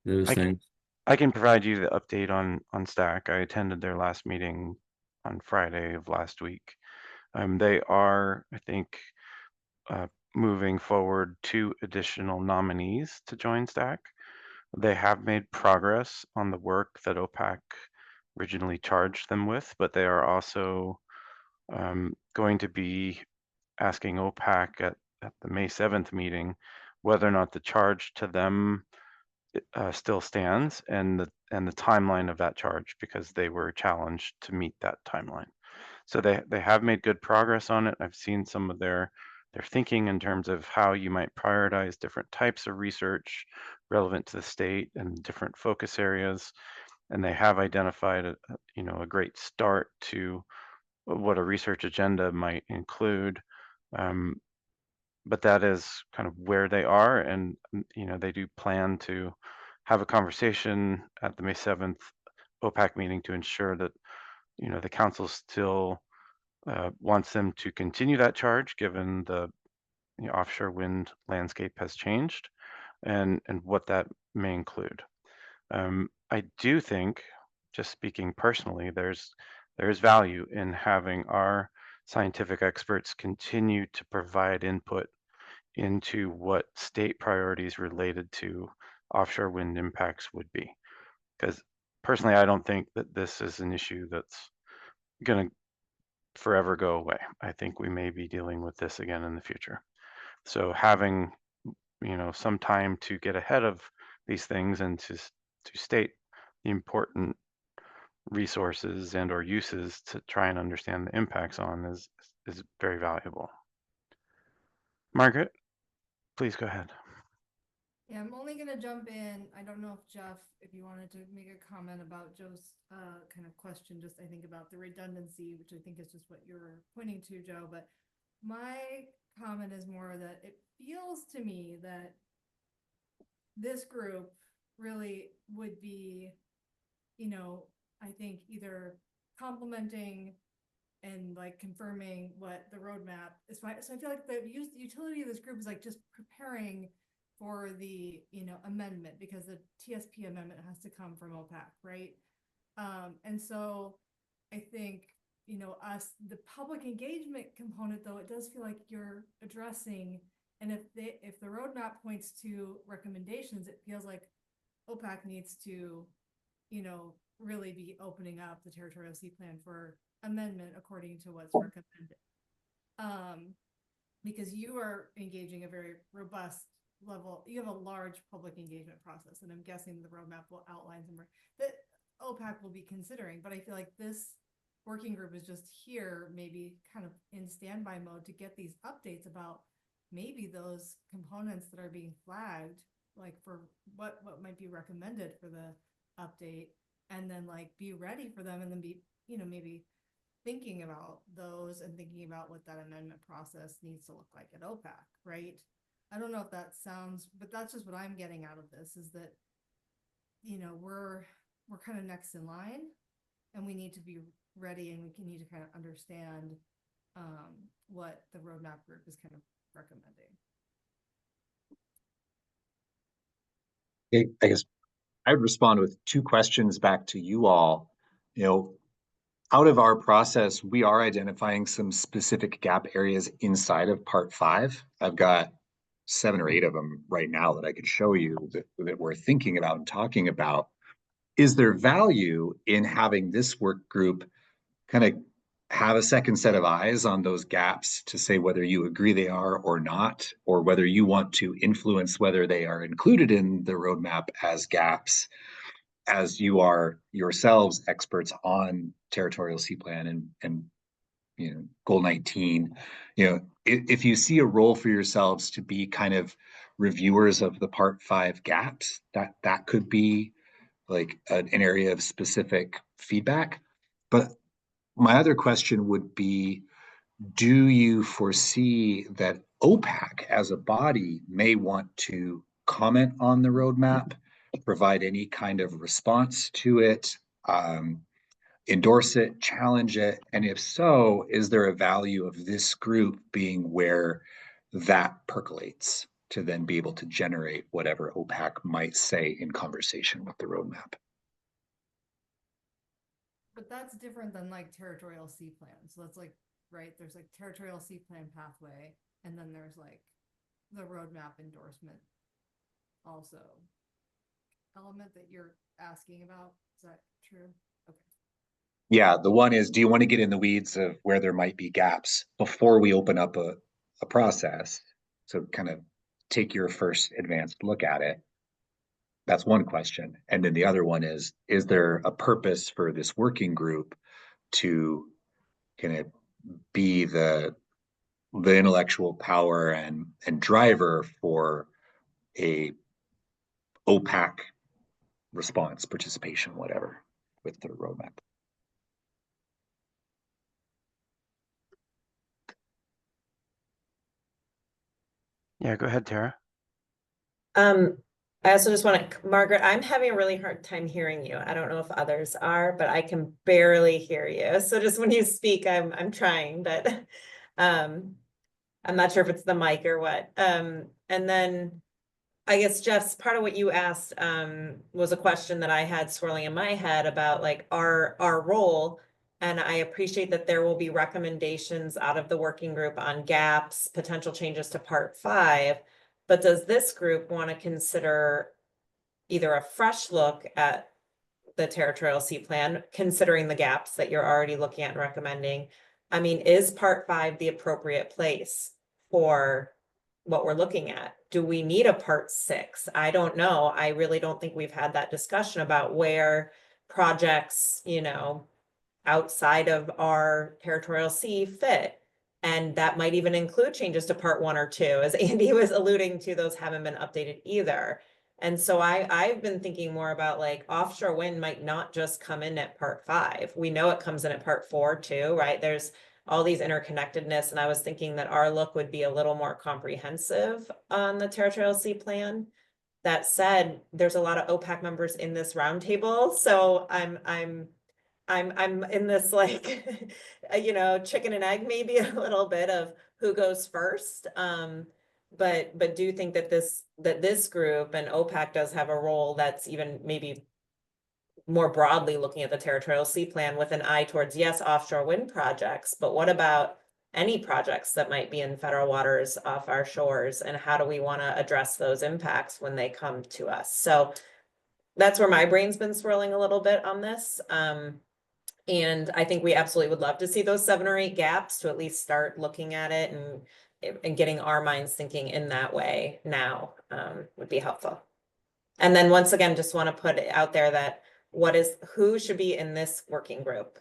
those things.
I can provide you the update on Stack. I attended their last meeting on Friday of last week. They are, I think, moving forward 2 additional nominees to join Stack. They have made progress on the work that OPAC originally charged them with, but they are also going to be asking OPAC at the May 7th meeting whether or not the charge to them still stands and the timeline of that charge, because they were challenged to meet that timeline. So they have made good progress on it. I've seen some of their thinking in terms of how you might prioritize different types of research relevant to the state and different focus areas. And they have identified a great start to what a research agenda might include. But that is kind of where they are, and they do plan to have a conversation at the May 7th OPAC meeting to ensure that the council still wants them to continue that charge, given the offshore wind landscape has changed, and what that may include. I do think, just speaking personally, there's value in having our scientific experts continue to provide input into what state priorities related to offshore wind impacts would be. Because personally, I don't think that this is an issue that's going to forever go away. I think we may be dealing with this again in the future. So having, some time to get ahead of these things and to state the important resources and or uses to try and understand the impacts on is very valuable. Margaret, please go ahead.
Yeah, I'm only gonna jump in. I don't know if Jeff, if you wanted to make a comment about Joe's kind of question, just I think about the redundancy, which I think is just what you're pointing to, Joe. But my comment is more that it feels to me that this group really would be, I think either complementing and like confirming what the roadmap is. So I feel like the utility of this group is like just preparing for the amendment, because the TSP amendment has to come from OPAC, right? And so I think us, the public engagement component, though, it does feel like you're addressing, and if the roadmap points to recommendations, it feels like OPAC needs to really be opening up the territorial sea plan for amendment according to what's recommended, because you are engaging a very robust level. You have a large public engagement process, and I'm guessing the roadmap will outline some that OPAC will be considering. But I feel like this working group is just here, maybe kind of in standby mode, to get these updates about maybe those components that are being flagged, like for what might be recommended for the update, and then like be ready for them, and then be maybe thinking about those and thinking about what that amendment process needs to look like at OPAC, right? I don't know if that sounds, but that's just what I'm getting out of this, is that, we're kind of next in line, and we need to be ready, and we need to kind of understand what the roadmap group is kind of recommending.
I guess I'd respond with 2 questions back to you all. Out of our process, we are identifying some specific gap areas inside of part 5. I've got 7 or 8 of them right now that I could show you that we're thinking about and talking about. Is there value in having this work group kind of have a second set of eyes on those gaps to say whether you agree they are or not, or whether you want to influence whether they are included in the roadmap as gaps, as you are yourselves experts on territorial sea plan and goal 19, if you see a role for yourselves to be kind of reviewers of the part 5 gaps, that could be like an area of specific feedback. But my other question would be, do you foresee that OPAC as a body may want to comment on the roadmap, provide any kind of response to it, endorse it, challenge it? And if so, is there a value of this group being where that percolates to then be able to generate whatever OPAC might say in conversation with the roadmap?
But that's different than like territorial sea plan. So that's like, right, there's like territorial sea plan pathway, and then there's like the roadmap endorsement also element that you're asking about. Is that true? Okay.
Yeah, the one is, do you want to get in the weeds of where there might be gaps before we open up a process? So kind of take your first advanced look at it. That's one question. And then the other one is there a purpose for this working group to kind of be the intellectual power and driver for a OPAC response, participation, whatever, with the roadmap?
Yeah, go ahead, Tara.
I also just want to, Margaret, I'm having a really hard time hearing you. I don't know if others are, but I can barely hear you. So just when you speak, I'm trying, but I'm not sure if it's the mic or what. And then I guess Jeff's part of what you asked was a question that I had swirling in my head about like our role. And I appreciate that there will be recommendations out of the working group on gaps, potential changes to Part 5. But does this group want to consider either a fresh look at the territorial sea plan, considering the gaps that you're already looking at and recommending? I mean, is Part 5 the appropriate place for what we're looking at? Do we need a Part 6? I don't know. I really don't think we've had that discussion about where projects, you know, outside of our territorial sea fit. And that might even include changes to Part 1 or 2. As Andy was alluding to, those haven't been updated either. And so I've been thinking more about like offshore wind might not just come in at Part 5. We know it comes in at Part 4 too, right? There's all these interconnectedness. And I was thinking that our look would be a little more comprehensive on the territorial sea plan. That said, there's a lot of OPAC members in this roundtable. So I'm in this like, you know, chicken and egg, maybe a little bit of who goes first. But do think that this group and OPAC does have a role that's even maybe more broadly looking at the territorial sea plan with an eye towards, yes, offshore wind projects, but what about any projects that might be in federal waters off our shores, and how do we want to address those impacts when they come to us? So that's where my brain's been swirling a little bit on this. And I think we absolutely would love to see those 7 or 8 gaps to at least start looking at it and getting our minds thinking in that way now would be helpful. And then once again, just want to put it out there that who should be in this working group?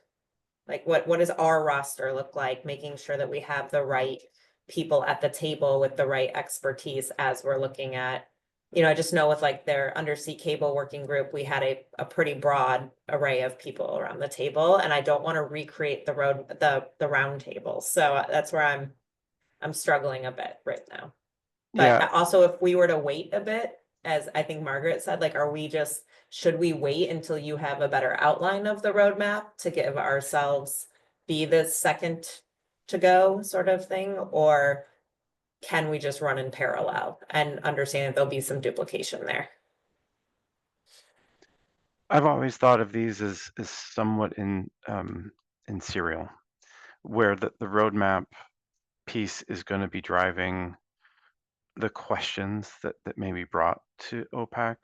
Like what does our roster look like? Making sure that we have the right people at the table with the right expertise as we're looking at, you know, I just know with like their undersea cable working group, we had a pretty broad array of people around the table, and I don't want to recreate the round table. So that's where I'm struggling a bit right now. But
Yeah,
also, if we were to wait a bit, as I think Margaret said, like, should we wait until you have a better outline of the roadmap to give ourselves be the second to go sort of thing? Or can we just run in parallel and understand that there'll be some duplication there?
I've always thought of these as somewhat in serial, where the roadmap piece is going to be driving the questions that may be brought to OPAC,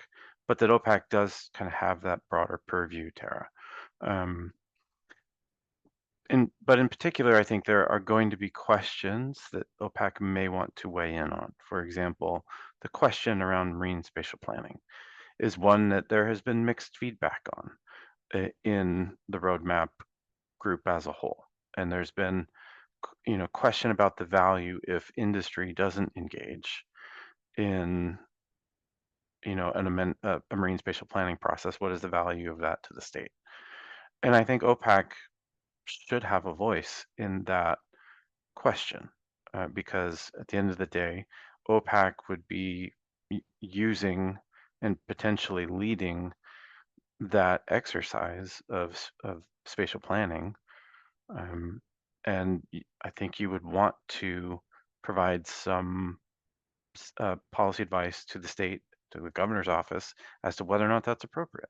but that OPAC does kind of have that broader purview, Tara. But in particular, I think there are going to be questions that OPAC may want to weigh in on. For example, the question around marine spatial planning is one that there has been mixed feedback on in the roadmap group as a whole. And there's been, you know, question about the value if industry doesn't engage in, you know, a marine spatial planning process. What is the value of that to the state? And I think OPAC should have a voice in that question, because at the end of the day, OPAC would be using and potentially leading that exercise of spatial planning. And I think you would want to provide some policy advice to the state, to the governor's office, as to whether or not that's appropriate.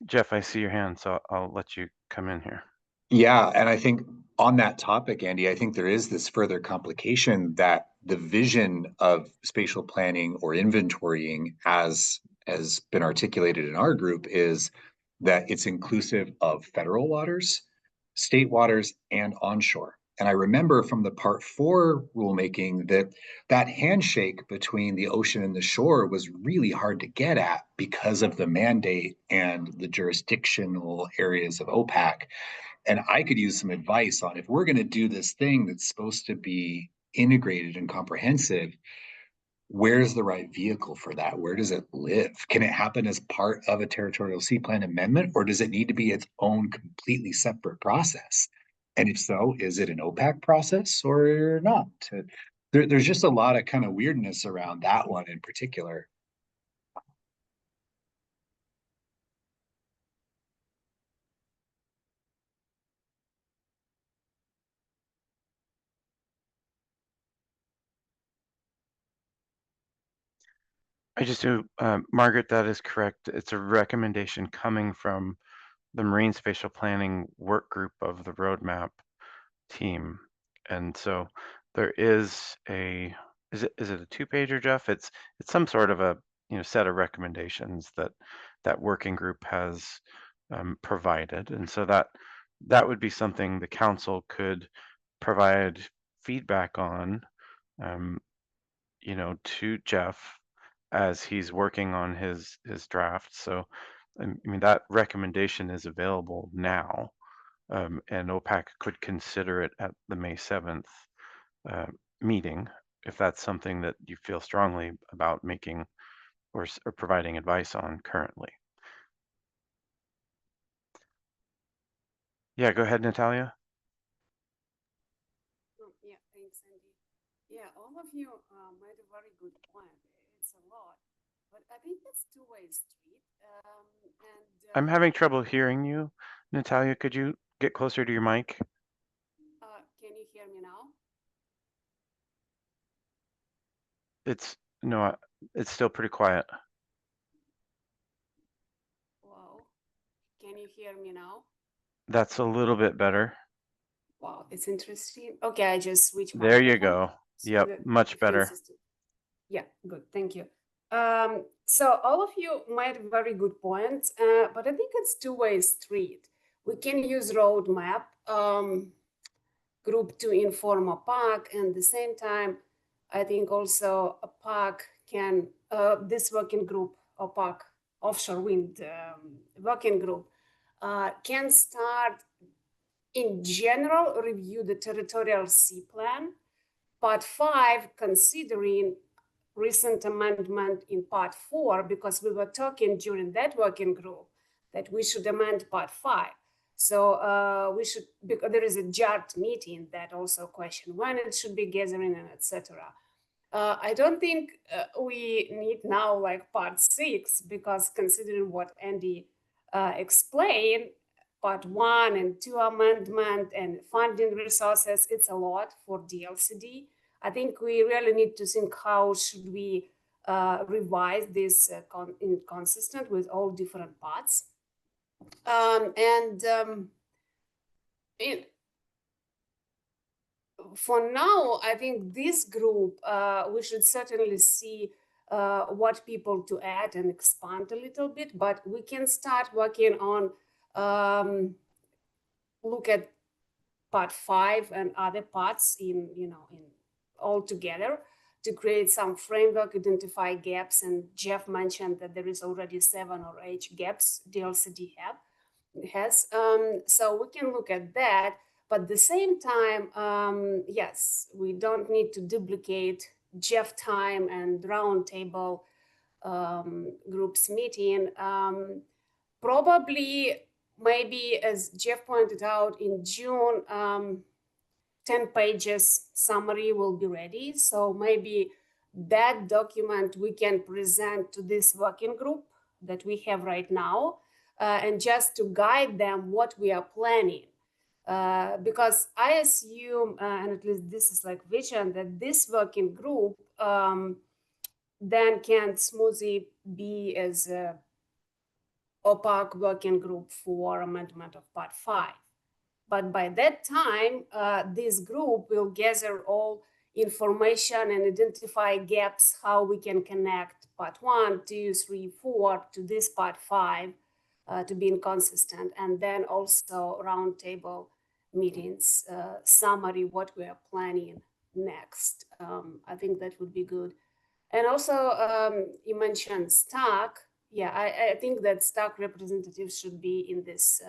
Jeff, I see your hand, so I'll let you come in here.
Yeah, and I think on that topic, Andy, I think there is this further complication that the vision of spatial planning or inventorying, as has been articulated in our group, is that it's inclusive of federal waters, state waters, and onshore. And I remember from the Part 4 rulemaking that handshake between the ocean and the shore was really hard to get at because of the mandate and the jurisdictional areas of OPAC. And I could use some advice on, if we're going to do this thing that's supposed to be integrated and comprehensive, where's the right vehicle for that? Where does it live? Can it happen as part of a territorial sea plan amendment, or does it need to be its own completely separate process? And if so, is it an OPAC process or not? There's just a lot of kind of weirdness around that one in particular.
I just do, Margaret, that is correct. It's a recommendation coming from the Marine Spatial Planning Work Group of the Roadmap team. And so there is is it a two-pager, Jeff? It's some sort of a set of recommendations that working group has provided. And so that would be something the council could provide feedback on, to Jeff as he's working on his draft. So, I mean, that recommendation is available now, and OPAC could consider it at the May 7th meeting if that's something that you feel strongly about making or providing advice on currently. Yeah, go ahead, Natalia.
Yeah, thanks, Andy. Yeah, all of you made a very good point. It's a lot, but I think it's two-way street.
I'm having trouble hearing you, Natalia. Could you get closer to your mic?
Can you hear me now?
No, it's still pretty quiet.
Wow. Can you hear me now?
That's a little bit better.
Wow, it's interesting. Okay, I just switched my
There you
microphone,
go.
so
Yep,
that
much
it
better.
feels system. Yeah, good. Thank you. So all of you made very good points, but I think it's two-way street. We can use roadmap group to inform OPAC, and at the same time, I think also OPAC can, this working group, OPAC, Offshore Wind Working Group, can start in general review the Territorial Sea Plan, Part 5, considering recent amendment in Part 4, because we were talking during that working group that we should amend Part 5. So we should, because there is a JART meeting that also question when it should be gathering and etc. I don't think we need now like Part 6, because considering what Andy explained, Part 1 and 2 amendment and funding resources, it's a lot for DLCD. I think we really need to think how should we revise this consistent with all different parts. For now, I think this group, we should certainly see what people to add and expand a little bit, but we can start working on look at Part 5 and other parts in all together to create some framework, identify gaps. And Jeff mentioned that there is already 7 or 8 gaps DLCD has. So we can look at that. But at the same time, yes, we don't need to duplicate Jeff time and roundtable groups meeting. Probably maybe, as Jeff pointed out, in June, 10 pages summary will be ready. So maybe that document we can present to this working group that we have right now, and just to guide them what we are planning. Because I assume, and at least this is like vision, that this working group then can smoothly be as a OPAC working group for amendment of Part 5. But by that time, this group will gather all information and identify gaps, how we can connect Part 1, 2, 3, 4 to this Part 5 to be inconsistent. And then also roundtable meetings, summary, what we are planning next. I think that would be good. And also, you mentioned stock. Yeah, I think that stock representatives should be in this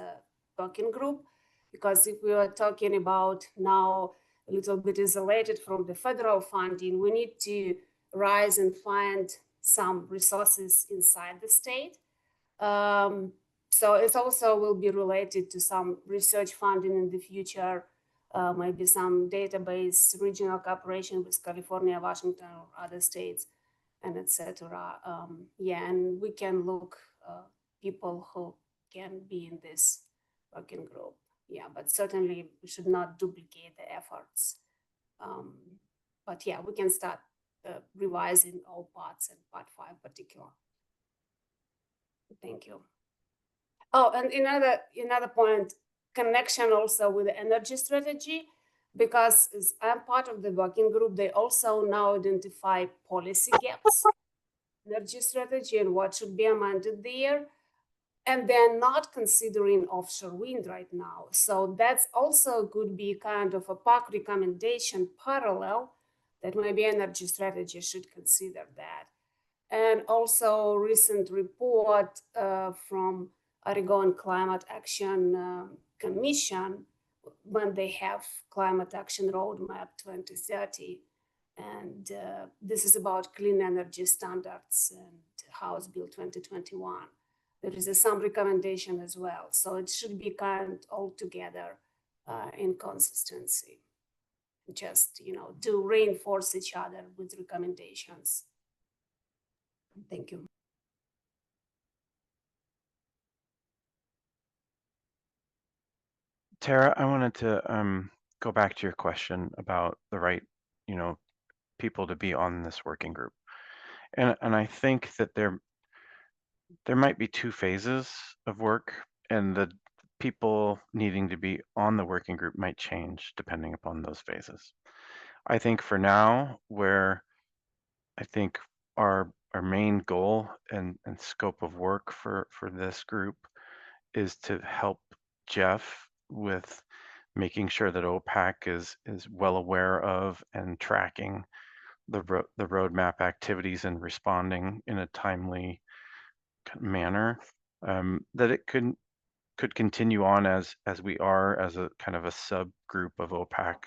working group, because if we are talking about now a little bit isolated from the federal funding, we need to rise and find some resources inside the state. So it also will be related to some research funding in the future, maybe some database, regional cooperation with California, Washington, or other states, and etc. Yeah, and we can look people who can be in this working group. Yeah, but certainly we should not duplicate the efforts. But yeah, we can start revising all parts and Part 5 particular. Thank you. Oh, and another point, connection also with the energy strategy, because as I'm part of the working group, they also now identify policy gaps, energy strategy, and what should be amended there. And they're not considering offshore wind right now. So that's also could be kind of a PAC recommendation parallel that maybe energy strategy should consider that. And also recent report from Oregon Climate Action Commission, when they have Climate Action Roadmap 2030. And this is about clean energy standards and House Bill 2021. There is some recommendation as well. So it should be kind all together in consistency. Just, to reinforce each other with recommendations. Thank you.
Tara, I wanted to go back to your question about the right, people to be on this working group. And I think that there might be two phases of work, and the people needing to be on the working group might change depending upon those phases. I think for now, where I think our main goal and scope of work for this group is to help Jeff with making sure that OPAC is well aware of and tracking the roadmap activities and responding in a timely manner, that it could continue on as we are, as a kind of a subgroup of OPAC.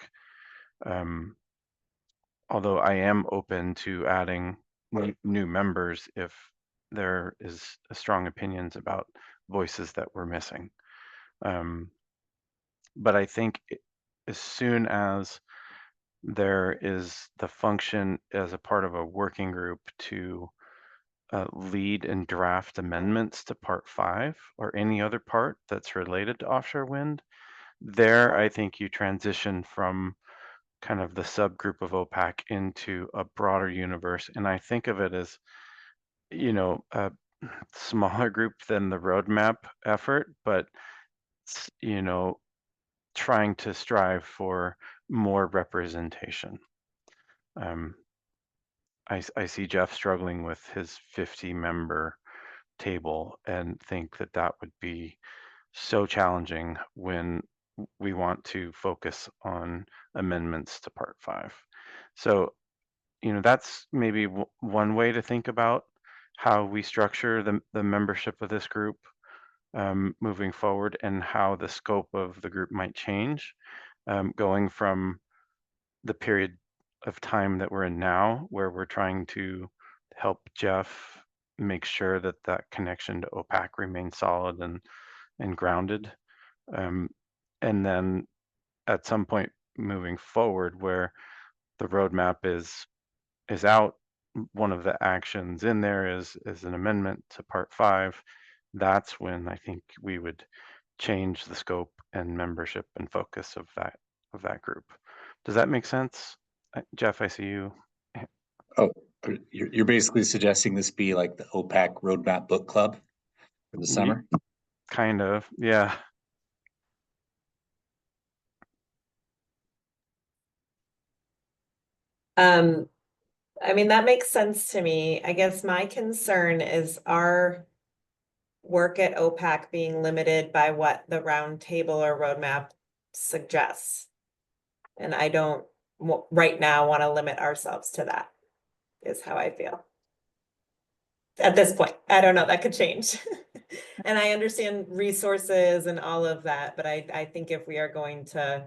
Although I am open to adding new members if there is strong opinions about voices that we're missing. But I think as soon as there is the function as a part of a working group to lead and draft amendments to Part 5 or any other part that's related to offshore wind, there I think you transition from kind of the subgroup of OPAC into a broader universe. And I think of it as, a smaller group than the roadmap effort, but, trying to strive for more representation. I see Jeff struggling with his 50-member table and think that that would be so challenging when we want to focus on amendments to Part 5. So, that's maybe one way to think about how we structure the membership of this group moving forward, and how the scope of the group might change, going from the period of time that we're in now, where we're trying to help Jeff make sure that that connection to OPAC remains solid and and grounded. And then at some point moving forward where the roadmap is out, one of the actions in there is an amendment to Part 5. That's when I think we would change the scope and membership and focus of that group. Does that make sense? Jeff, I see you.
Oh, you're basically suggesting this be like the OPAC Roadmap Book Club for the summer?
Kind of, yeah.
I mean, that makes sense to me. I guess my concern is our work at OPAC being limited by what the roundtable or roadmap suggests. And I don't right now want to limit ourselves to that, is how I feel. At this point, I don't know, that could change. And I understand resources and all of that, but I think if we are going to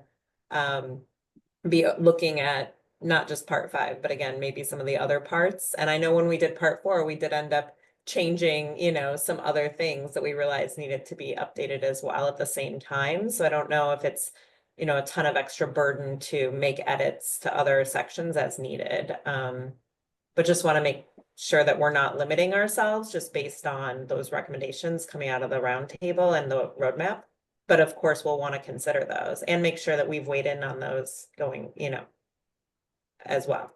be looking at not just Part 5, but again, maybe some of the other parts. And I know when we did Part 4, we did end up changing, you know, some other things that we realized needed to be updated as well at the same time. So I don't know if it's, you know, a ton of extra burden to make edits to other sections as needed. But just want to make sure that we're not limiting ourselves just based on those recommendations coming out of the roundtable and the roadmap. But of course, we'll want to consider those and make sure that we've weighed in on those going, you know, as well.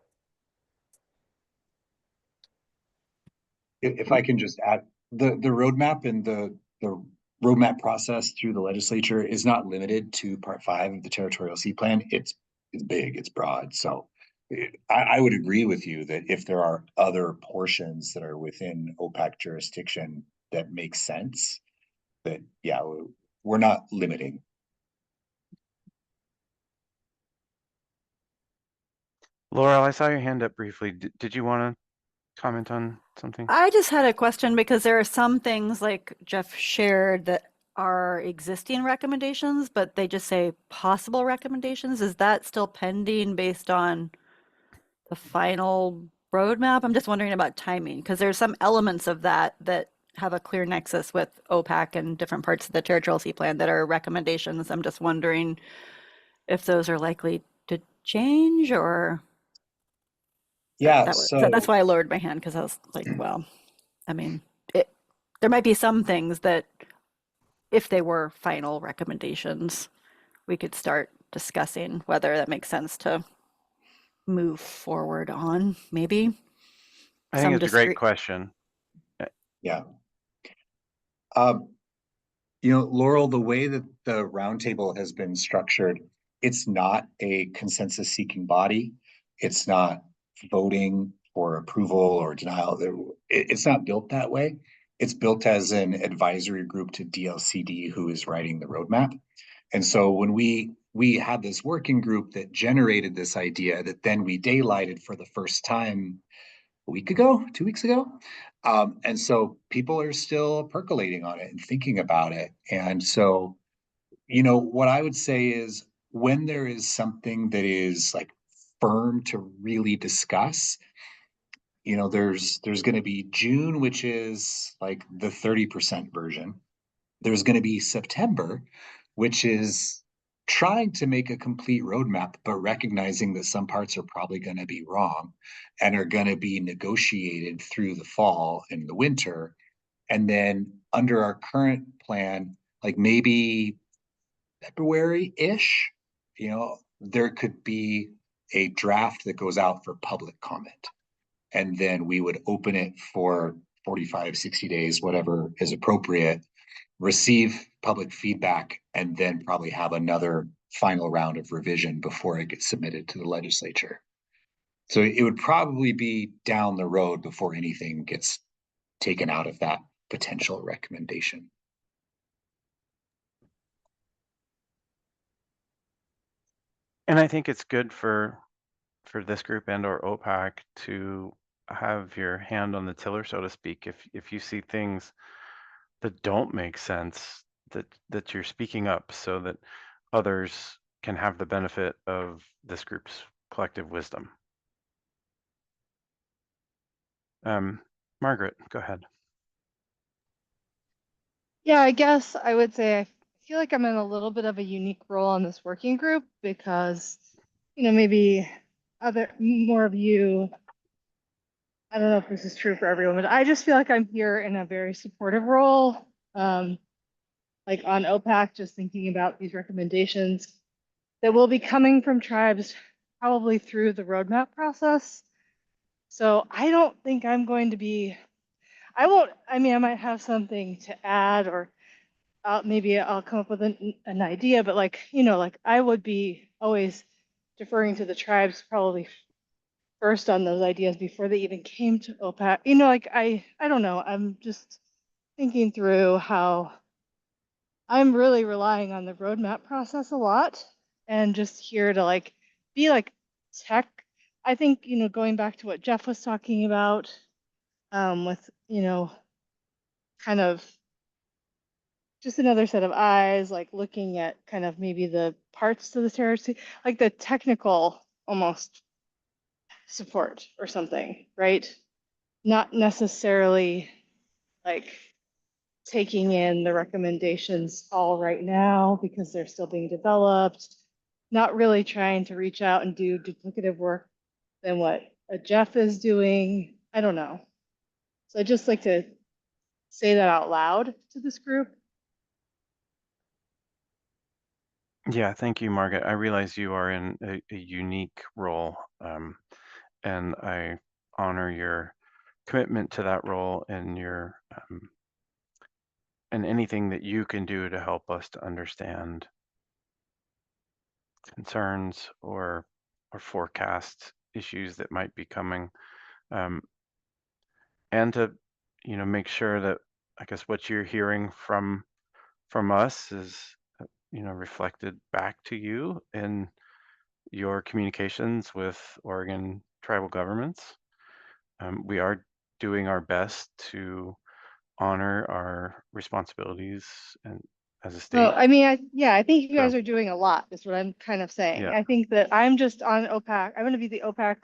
If I can just add, the roadmap and the roadmap process through the legislature is not limited to Part 5 of the Territorial Sea Plan. It's big, it's broad. So I would agree with you that if there are other portions that are within OPAC jurisdiction that make sense, that yeah, we're not limiting.
Laurel, I saw your hand up briefly. Did you want to comment on something?
I just had a question because there are some things like Jeff shared that are existing recommendations, but they just say possible recommendations. Is that still pending based on the final roadmap? I'm just wondering about timing because there's some elements of that that have a clear nexus with OPAC and different parts of the Territorial Sea Plan that are recommendations. I'm just wondering if those are likely to change or.
Yeah,
So that's why I lowered my hand because I was like, well, I mean, there might be some things that if they were final recommendations, we could start discussing whether that makes sense to move forward on, maybe.
I think it's a great question.
Yeah. You know, Laurel, the way that the roundtable has been structured, it's not a consensus-seeking body. It's not voting for approval or denial. It's not built that way. It's built as an advisory group to DLCD, who is writing the roadmap. And so when we had this working group that generated this idea that then we daylighted for the first time a week ago, 2 weeks ago. And so people are still percolating on it and thinking about it. And so, you know, what I would say is when there is something that is like firm to really discuss, you know, there's going to be June, which is like the 30% version. There's going to be September, which is trying to make a complete roadmap, but recognizing that some parts are probably going to be wrong and are going to be negotiated through the fall and the winter. And then under our current plan, like maybe February-ish, you know, there could be a draft that goes out for public comment. And then we would open it for 45, 60 days, whatever is appropriate, receive public feedback, and then probably have another final round of revision before it gets submitted to the legislature. So it would probably be down the road before anything gets taken out of that potential recommendation.
And I think it's good for this group and or OPAC to have your hand on the tiller, so to speak. If you see things that don't make sense, that you're speaking up so that others can have the benefit of this group's collective wisdom. Margaret, go ahead.
Yeah, I guess I would say I feel like I'm in a little bit of a unique role on this working group because, maybe more of you, I don't know if this is true for everyone, but I just feel like I'm here in a very supportive role. Like on OPAC, just thinking about these recommendations that will be coming from tribes probably through the roadmap process. So I don't think I'm going to be, I might have something to add or maybe I'll come up with an idea, but like I would be always deferring to the tribes probably first on those ideas before they even came to OPAC. Like I don't know. I'm just thinking through how I'm really relying on the roadmap process a lot and just here to like be like tech. I think, going back to what Jeff was talking about, with, kind of just another set of eyes, like looking at kind of maybe the parts to the territory, like the technical almost support or something, right? Not necessarily like taking in the recommendations all right now because they're still being developed, not really trying to reach out and do duplicative work than what Jeff is doing. I don't know. So I just like to say that out loud to this group.
Yeah, thank you, Margaret. I realize you are in a unique role, and I honor your commitment to that role and your and anything that you can do to help us to understand concerns or forecast issues that might be coming, um, and to make sure that I guess what you're hearing from us is reflected back to you in your communications with Oregon tribal governments. We are doing our best to honor our responsibilities and as a
Well,
state.
I think you guys
So
are doing a lot, is what I'm kind of saying.
yeah,
I think that I'm just on OPAC. I'm going to be the OPAC,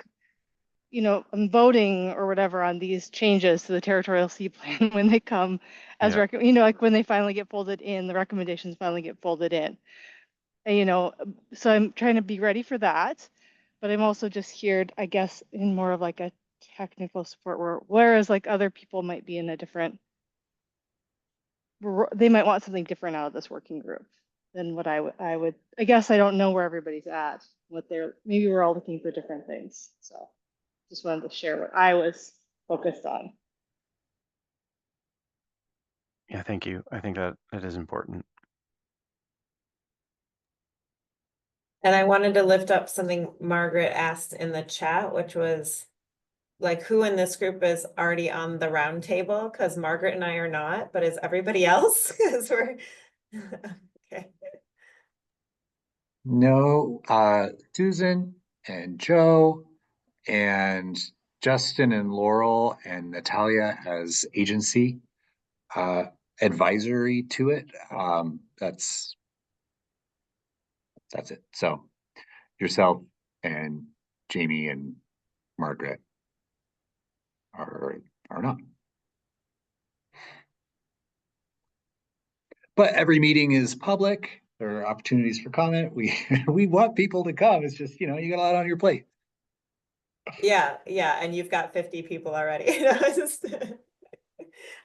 I'm voting or whatever on these changes to the territorial sea plan when they come as
yeah,
like when they finally get folded in, the recommendations finally get folded in. And, so I'm trying to be ready for that, but I'm also just here, I guess, in more of like a technical support role, whereas like other people might be in a different, they might want something different out of this working group than what I would, I guess I don't know where everybody's at, maybe we're all looking for different things. So just wanted to share what I was focused on.
yeah. Thank you. I think that is important.
And I wanted to lift up something Margaret asked in the chat, which was like who in this group is already on the round table? Because Margaret and I are not, but is everybody else? Because we're okay.
No, Susan and Joe and Justin and Laurel and Natalia as agency advisory to it. That's it. So yourself and Jamie and Margaret are not. But every meeting is public. There are opportunities for comment. We we want people to come. It's just, you got a lot on your plate.
Yeah, and you've got 50 people already.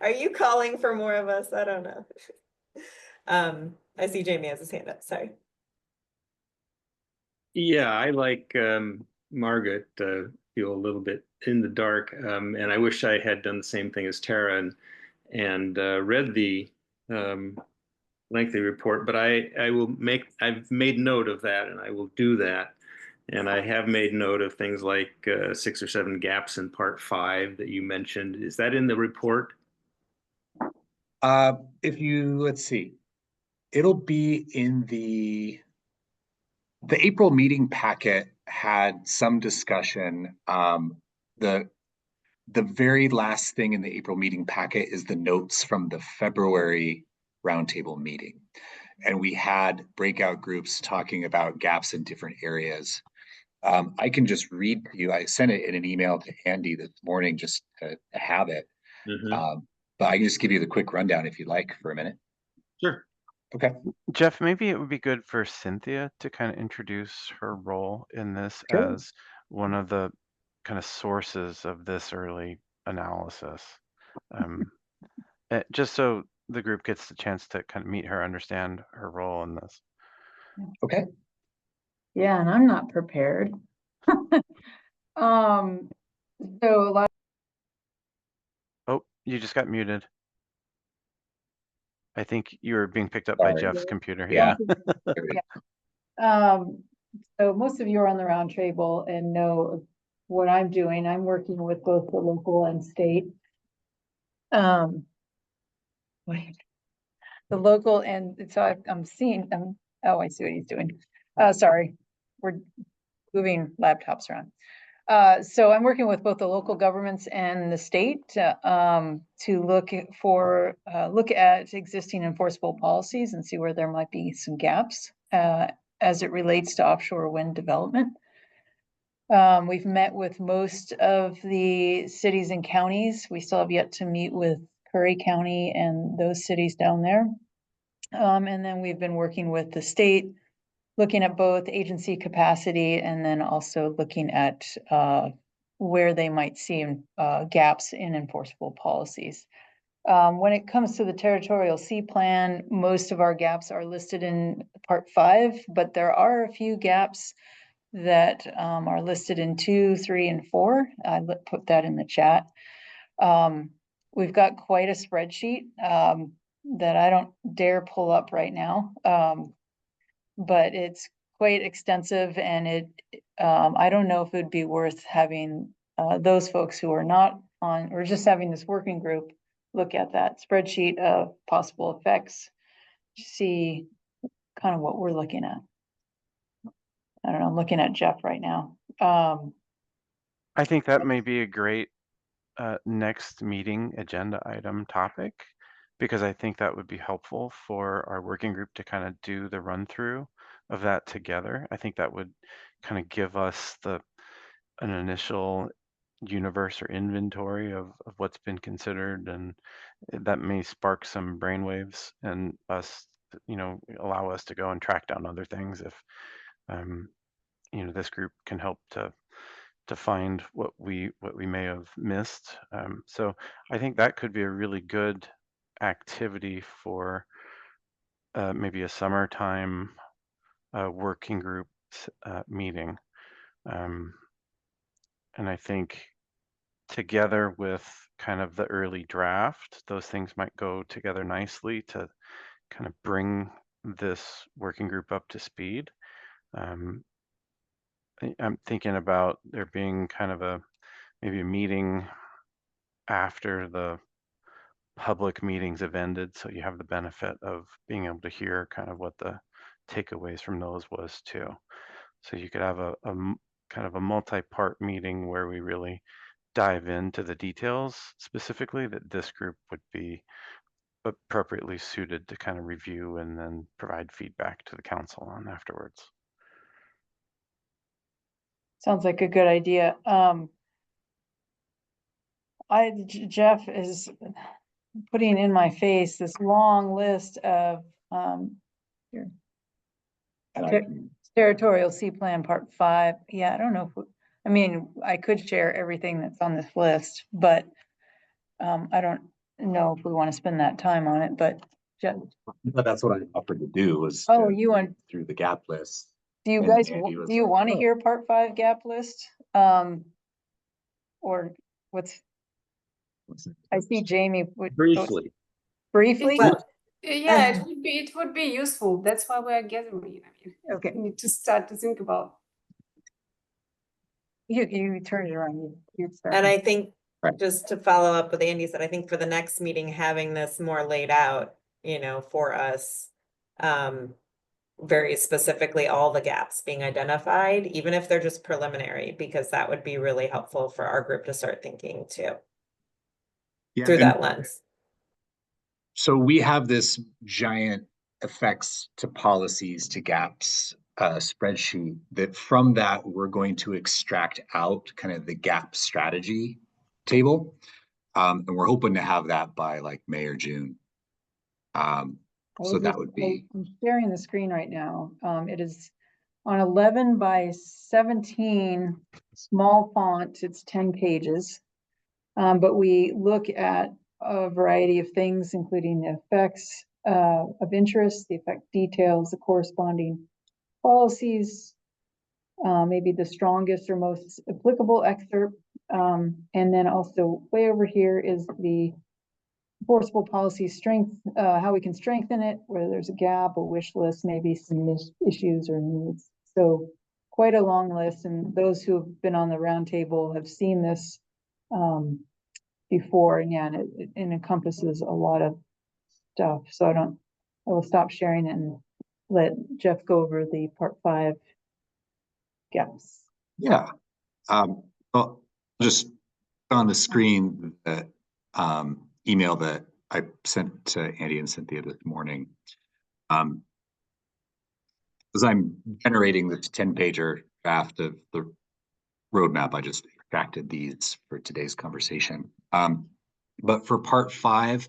Are you calling for more of us? I don't know. I see Jamie has his hand up. Sorry.
Yeah, I like Margaret, feel a little bit in the dark, and I wish I had done the same thing as Tara and read the lengthy report. But I've made note of that, and I will do that. And I have made note of things like 6 or 7 gaps in part 5 that you mentioned. Is that in the report?
Let's see, it'll be in the April meeting packet had some discussion. The very last thing in the April meeting packet is the notes from the February roundtable meeting. And we had breakout groups talking about gaps in different areas. I can just read to you. I sent it in an email to Andy this morning just to have it.
Mm-hmm.
But I can just give you the quick rundown if you'd like for a minute. Sure. Okay.
Jeff, maybe it would be good for Cynthia to kind of introduce her role in this
Sure.
as one of the kind of sources of this early analysis. Just so the group gets the chance to kind of meet her, understand her role in this.
Okay.
Yeah, and I'm not prepared. So a lot.
Oh, you just got muted. I think you were being picked up by
Sorry.
Jeff's computer.
Yeah.
So most of you are on the round table and know what I'm doing. I'm working with both the local and state. Wait. The local and so I'm seeing, oh, I see what he's doing. Sorry, we're moving laptops around. So I'm working with both the local governments and the state to look at existing enforceable policies and see where there might be some gaps as it relates to offshore wind development. We've met with most of the cities and counties. We still have yet to meet with Curry County and those cities down there. And then we've been working with the state, looking at both agency capacity and then also looking at where they might see gaps in enforceable policies. When it comes to the Territorial Sea Plan, most of our gaps are listed in Part 5, but there are a few gaps that are listed in 2, 3, and 4. I put that in the chat. We've got quite a spreadsheet that I don't dare pull up right now, but it's quite extensive, and I don't know if it would be worth having those folks who are not on, or just having this working group look at that spreadsheet of possible effects, see kind of what we're looking at. I don't know, I'm looking at Jeff right now.
I think that may be a great next meeting agenda item topic, because I think that would be helpful for our working group to kind of do the run through of that together. I think that would kind of give us an initial universe or inventory of what's been considered, and that may spark some brainwaves and us, allow us to go and track down other things if, this group can help to find what we may have missed. So I think that could be a really good activity for maybe a summertime working group meeting. And I think together with kind of the early draft, those things might go together nicely to kind of bring this working group up to speed. I'm thinking about there being kind of maybe a meeting after the public meetings have ended, so you have the benefit of being able to hear kind of what the takeaways from those was too. So you could have a kind of a multi-part meeting where we really dive into the details specifically that this group would be appropriately suited to kind of review and then provide feedback to the council on afterwards.
Sounds like a good idea. Jeff is putting in my face this long list of here. Territorial Sea Plan Part 5. Yeah, I don't know if I mean, I could share everything that's on this list, but I don't know if we want to spend that time on it, but Jeff.
But that's what I offered to do was
you want
through the gap list.
Do you
And
guys,
Andy was
do you
like,
want to
"Oh."
hear Part 5 gap list? Or what's, I see Jamie.
Briefly.
Briefly?
Yeah, it would be useful. That's why we are gathering. I mean,
Okay.
we need to start to think about.
You turn it around. You start.
And I think,
Right.
just to follow up with Andy said, I think for the next meeting, having this more laid out, for us, very specifically, all the gaps being identified, even if they're just preliminary, because that would be really helpful for our group to start thinking too,
Yeah,
through
and
that lens.
so we have this giant effects to policies to gaps spreadsheet that from that we're going to extract out kind of the gap strategy table. And we're hoping to have that by like May or June. So that would be,
I'm sharing the screen right now. It is on 11 by 17 small font. It's 10 pages. But we look at a variety of things, including the effects of interest, the effect details, the corresponding policies, maybe the strongest or most applicable excerpt. And then also way over here is the enforceable policy strength, how we can strengthen it, whether there's a gap, a wish list, maybe some issues or needs. So quite a long list, and those who have been on the roundtable have seen this before. Again, it encompasses a lot of stuff. So I will stop sharing and let Jeff go over the part 5 gaps.
yeah. Well, just on the screen, that email that I sent to Andy and Cynthia this morning. As I'm generating this 10-pager draft of the roadmap, I just extracted these for today's conversation. But for part 5,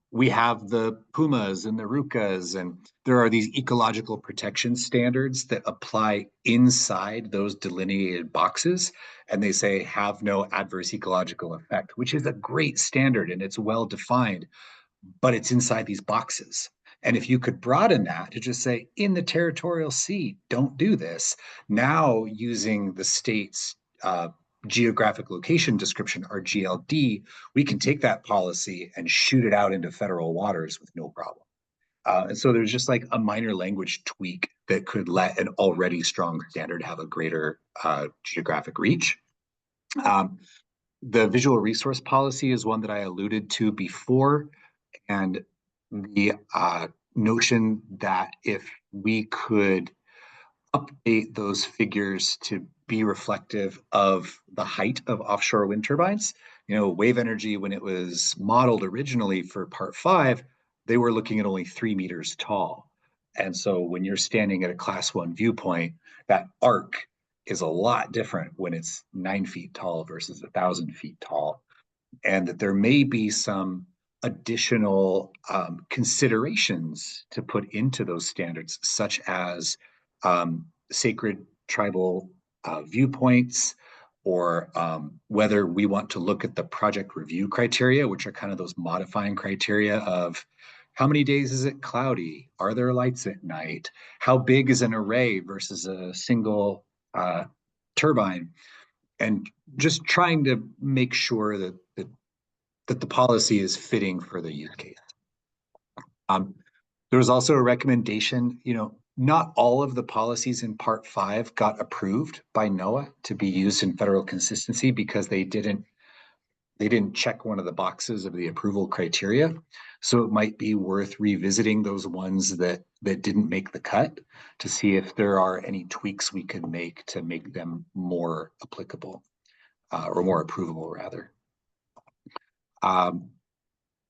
we have the pumas and the rucas, and there are these ecological protection standards that apply inside those delineated boxes. And they say have no adverse ecological effect, which is a great standard and it's well defined, but it's inside these boxes. And if you could broaden that to just say in the territorial sea, don't do this. Now using the state's geographic location description, or GLD, we can take that policy and shoot it out into federal waters with no problem. And so there's just like a minor language tweak that could let an already strong standard have a greater geographic reach. The visual resource policy is one that I alluded to before, and the notion that if we could update those figures to be reflective of the height of offshore wind turbines. Wave energy, when it was modeled originally for part 5, they were looking at only 3 meters tall. And so when you're standing at a class 1 viewpoint, that arc is a lot different when it's 9 feet tall versus 1,000 feet tall. And that there may be some additional considerations to put into those standards, such as sacred tribal viewpoints, or whether we want to look at the project review criteria, which are kind of those modifying criteria of how many days is it cloudy? Are there lights at night? How big is an array versus a single turbine? And just trying to make sure that the policy is fitting for the use case. There was also a recommendation, not all of the policies in part 5 got approved by NOAA to be used in federal consistency because they didn't check one of the boxes of the approval criteria. So it might be worth revisiting those ones that didn't make the cut to see if there are any tweaks we could make to make them more applicable, or more approvable rather.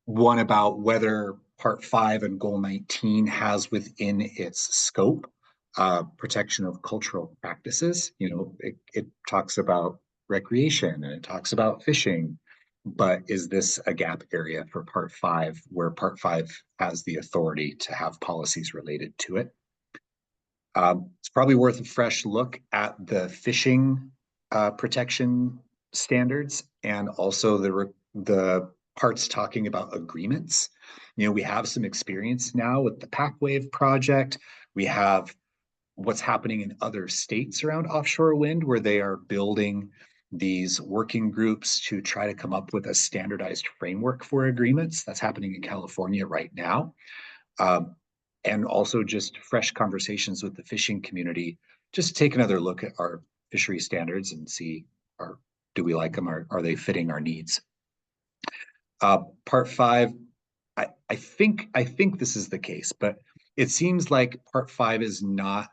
One about whether part 5 and goal 19 has within its scope protection of cultural practices. It talks about recreation and it talks about fishing, but is this a gap area for part 5 where part 5 has the authority to have policies related to it? It's probably worth a fresh look at the fishing protection standards, and also the parts talking about agreements. We have some experience now with the PacWave project. We have what's happening in other states around offshore wind, where they are building these working groups to try to come up with a standardized framework for agreements. That's happening in California right now. And also just fresh conversations with the fishing community, just take another look at our fishery standards and see, do we like them? Are they fitting our needs? Part 5, I think this is the case, but it seems like part 5 is not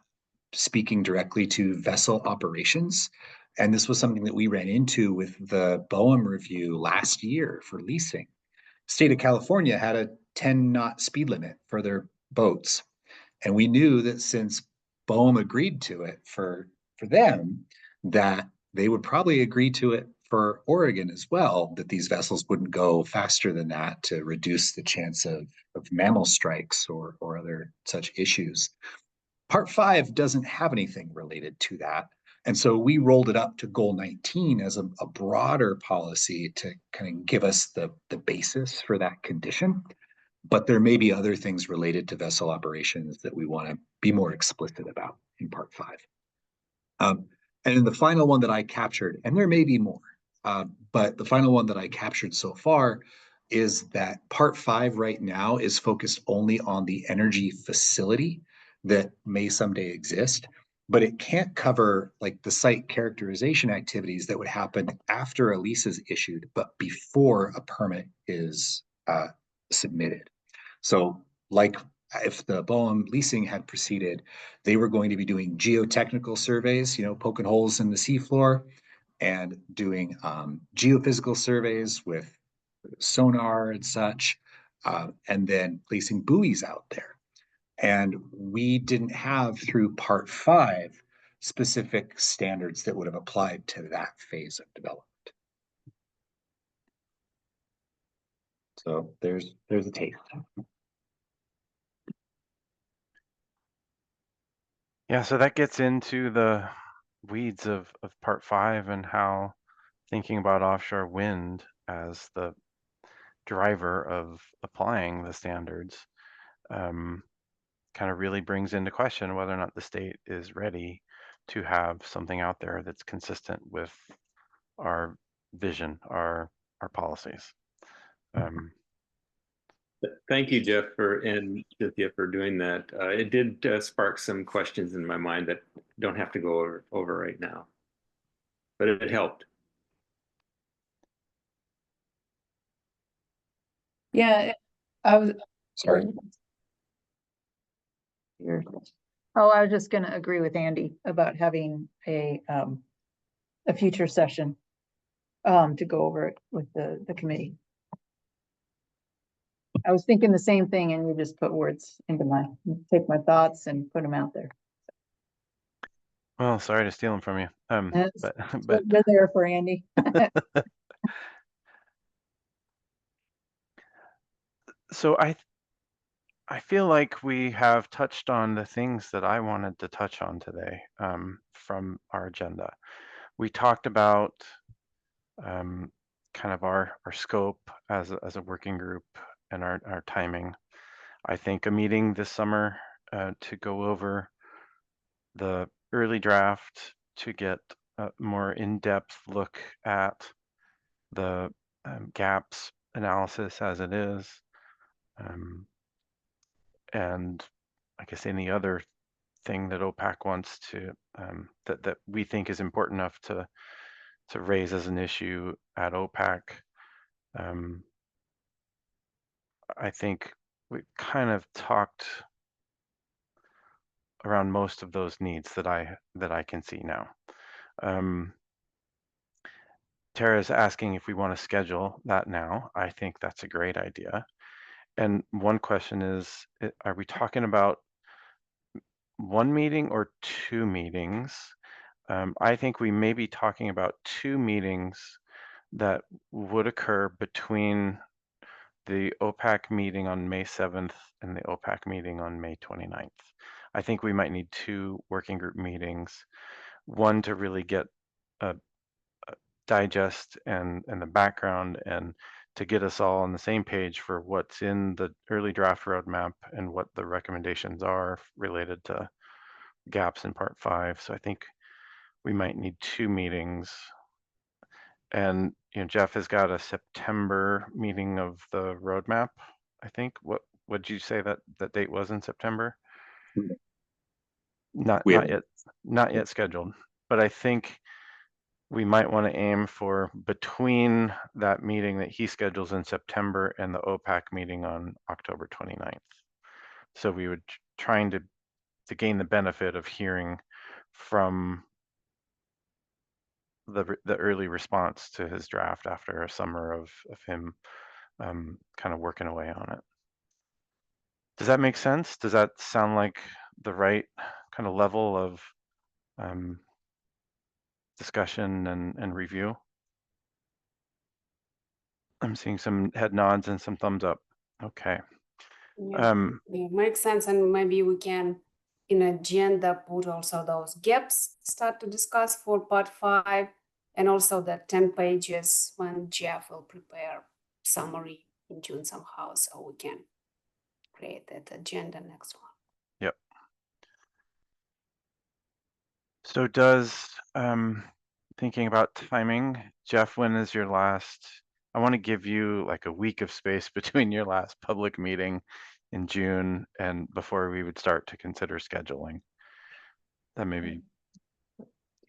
speaking directly to vessel operations. And this was something that we ran into with the BOEM review last year for leasing. State of California had a 10-knot speed limit for their boats. And we knew that since BOEM agreed to it for them, that they would probably agree to it for Oregon as well, that these vessels wouldn't go faster than that to reduce the chance of mammal strikes or other such issues. Part 5 doesn't have anything related to that. And so we rolled it up to goal 19 as a broader policy to kind of give us the basis for that condition. But there may be other things related to vessel operations that we want to be more explicit about in part 5. And then the final one that I captured, and there may be more, but the final one that I captured so far is that part 5 right now is focused only on the energy facility that may someday exist, but it can't cover like the site characterization activities that would happen after a lease is issued, but before a permit is submitted. So like if the Boehm leasing had proceeded, they were going to be doing geotechnical surveys, poking holes in the seafloor, and doing geophysical surveys with sonar and such, and then placing buoys out there. And we didn't have, through part 5, specific standards that would have applied to that phase of development. So there's a taste.
Yeah, so that gets into the weeds of part 5 and how thinking about offshore wind as the driver of applying the standards kind of really brings into question whether or not the state is ready to have something out there that's consistent with our vision, our policies.
Thank you, Jeff, and Cynthia for doing that. It did spark some questions in my mind that don't have to go over right now, but it helped.
Yeah, I was
Sorry.
Oh, I was just going to agree with Andy about having a future session to go over it with the committee. I was thinking the same thing, and you just put words into take my thoughts and put them out there.
Well, sorry to steal them from you.
But they're there for Andy.
So I feel like we have touched on the things that I wanted to touch on today from our agenda. We talked about kind of our scope as a working group and our timing. I think a meeting this summer to go over the early draft to get a more in-depth look at the gaps analysis as it is. And I guess any other thing that OPAC wants to, that we think is important enough to raise as an issue at OPAC. I think we kind of talked around most of those needs that I can see now. Tara's asking if we want to schedule that now. I think that's a great idea. And one question is, are we talking about one meeting or 2 meetings? I think we may be talking about 2 meetings that would occur between the OPAC meeting on May 7th and the OPAC meeting on May 29th. I think we might need 2 working group meetings, one to really get a digest and the background and to get us all on the same page for what's in the early draft roadmap and what the recommendations are related to gaps in part 5. So I think we might need 2 meetings. And Jeff has got a September meeting of the roadmap, I think. What did you say that date was in September? Not yet scheduled, but I think we might want to aim for between that meeting that he schedules in September and the OPAC meeting on October 29th. So we would trying to gain the benefit of hearing from the early response to his draft after a summer of him kind of working away on it. Does that make sense? Does that sound like the right kind of level of discussion and review? I'm seeing some head nods and some thumbs up. Okay.
Yeah, it makes sense, and maybe we can in agenda put also those gaps start to discuss for part 5, and also the 10 pages when Jeff will prepare summary in June somehow, so we can create that agenda next one.
Yep. So does thinking about timing, Jeff, when is your last? I want to give you like a week of space between your last public meeting in June and before we would start to consider scheduling. That may be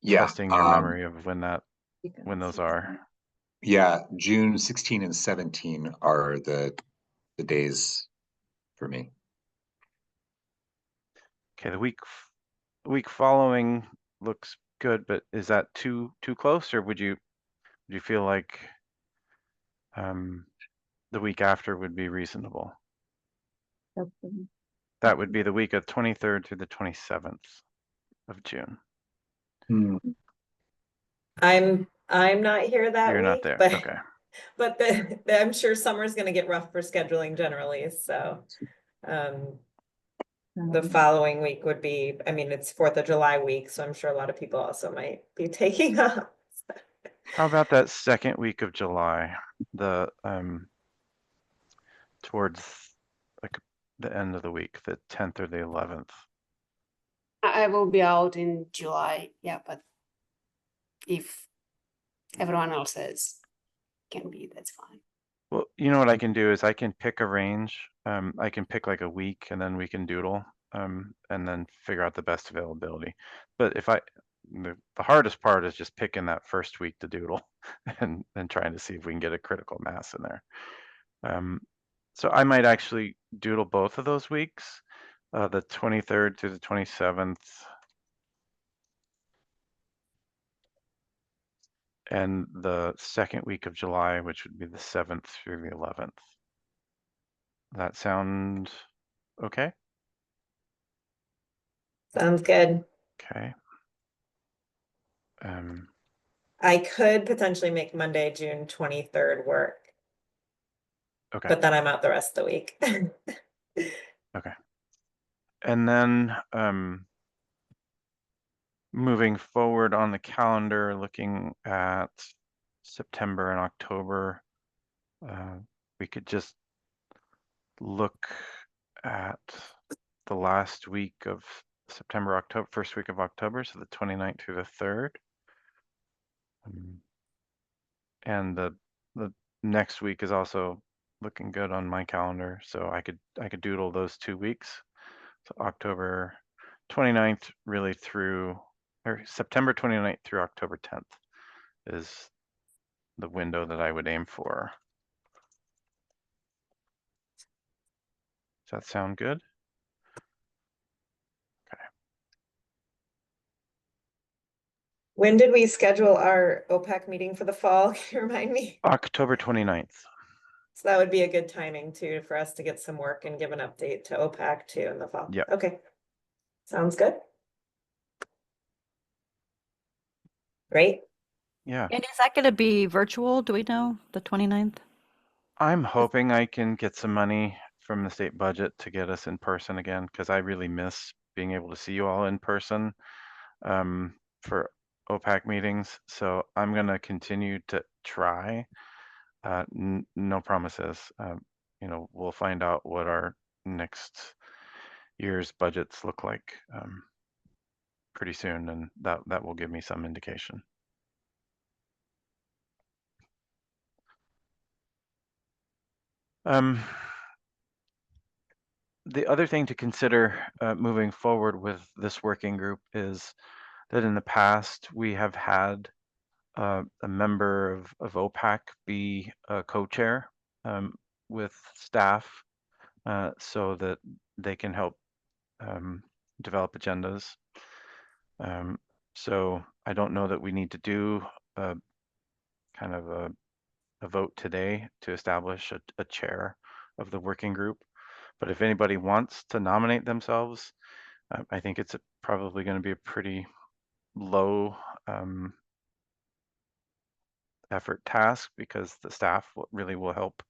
testing your memory of when those are.
Yeah, June 16 and 17 are the days for me.
Okay, the week following looks good, but is that too close, or would you feel like the week after would be reasonable? That would be the week of 23rd through the 27th of June.
I'm not here that
You're
week,
not there.
but
Okay.
but I'm sure summer's going to get rough for scheduling generally. So the following week would be, I mean, it's 4th of July week, so I'm sure a lot of people also might be taking off.
How about that second week of July, the towards like the end of the week, the 10th or the 11th?
I will be out in July, yeah, but if everyone else can be, that's fine.
Well, you know what I can do is I can pick a range. I can pick like a week and then we can doodle and then figure out the best availability. But if the hardest part is just picking that first week to doodle and trying to see if we can get a critical mass in there. So I might actually doodle both of those weeks, the 23rd through the 27th. And the second week of July, which would be the 7th through the 11th. That sound okay?
Sounds good.
Okay.
I could potentially make Monday, June 23rd work.
Okay.
But then I'm out the rest of the week.
Okay. And then moving forward on the calendar, looking at September and October, we could just look at the last week of September, October, first week of October, so the 29th through the 3rd. And the next week is also looking good on my calendar, so I could doodle those 2 weeks. So October 29th really through, or September 29th through October 10th is the window that I would aim for. Does that sound good? Okay.
When did we schedule our OPAC meeting for the fall? Can you remind me?
October 29th.
So that would be a good timing too for us to get some work and give an update to OPAC too in the fall.
Yep.
Okay. Sounds good. Great.
Yeah.
And is that going to be virtual? Do we know the 29th?
I'm hoping I can get some money from the state budget to get us in person again, because I really miss being able to see you all in person for OPAC meetings. So I'm going to continue to try. No promises. You know, we'll find out what our next year's budgets look like pretty soon, and that will give me some indication. The other thing to consider moving forward with this working group is that in the past we have had a member of OPAC be a co-chair with staff so that they can help develop agendas. So I don't know that we need to do kind of a vote today to establish a chair of the working group. But if anybody wants to nominate themselves, I think it's probably going to be a pretty low effort task because the staff really will help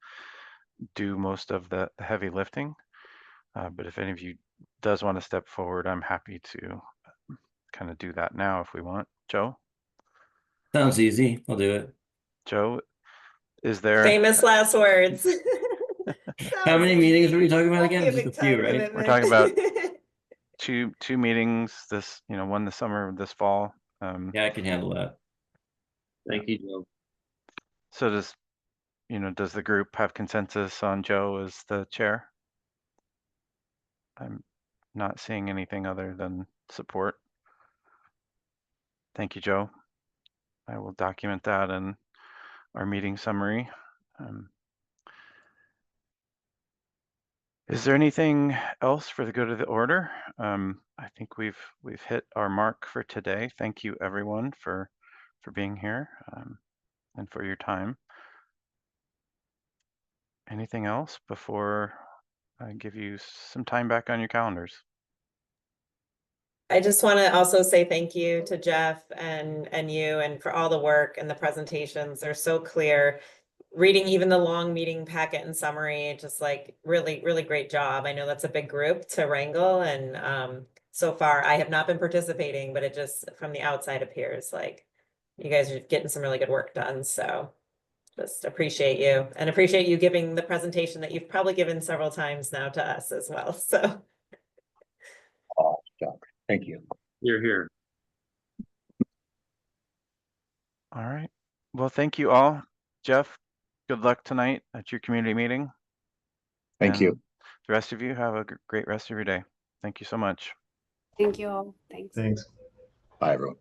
do most of the heavy lifting. But if any of you does want to step forward, I'm happy to kind of do that now if we want. Joe?
Sounds easy. I'll do it.
Joe, is there?
Famous last words.
How many meetings are we talking about
Won't be
again?
a
Just a
big
few,
time
right?
commitment.
We're talking about two meetings this, one this summer, this fall.
Yeah, I can handle that.
Thank you, Joe.
So does the group have consensus on Joe as the chair? I'm not seeing anything other than support. Thank you, Joe. I will document that in our meeting summary. Is there anything else for the good of the order? I think we've hit our mark for today. Thank you, everyone, for being here and for your time. Anything else before I give you some time back on your calendars?
I just want to also say thank you to Jeff and you and for all the work and the presentations. They're so clear. Reading even the long meeting packet and summary, just like really, really great job. I know that's a big group to wrangle, and so far I have not been participating, but it just from the outside appears like you guys are getting some really good work done. So just appreciate you and appreciate you giving the presentation that you've probably given several times now to us as well. So
Oh, John, thank you.
You're here.
All right. Well, thank you all. Jeff, good luck tonight at your community meeting.
Thank you.
The rest of you have a great rest of your day. Thank you so much.
Thank you all. Thanks.
Thanks.
Bye, everyone.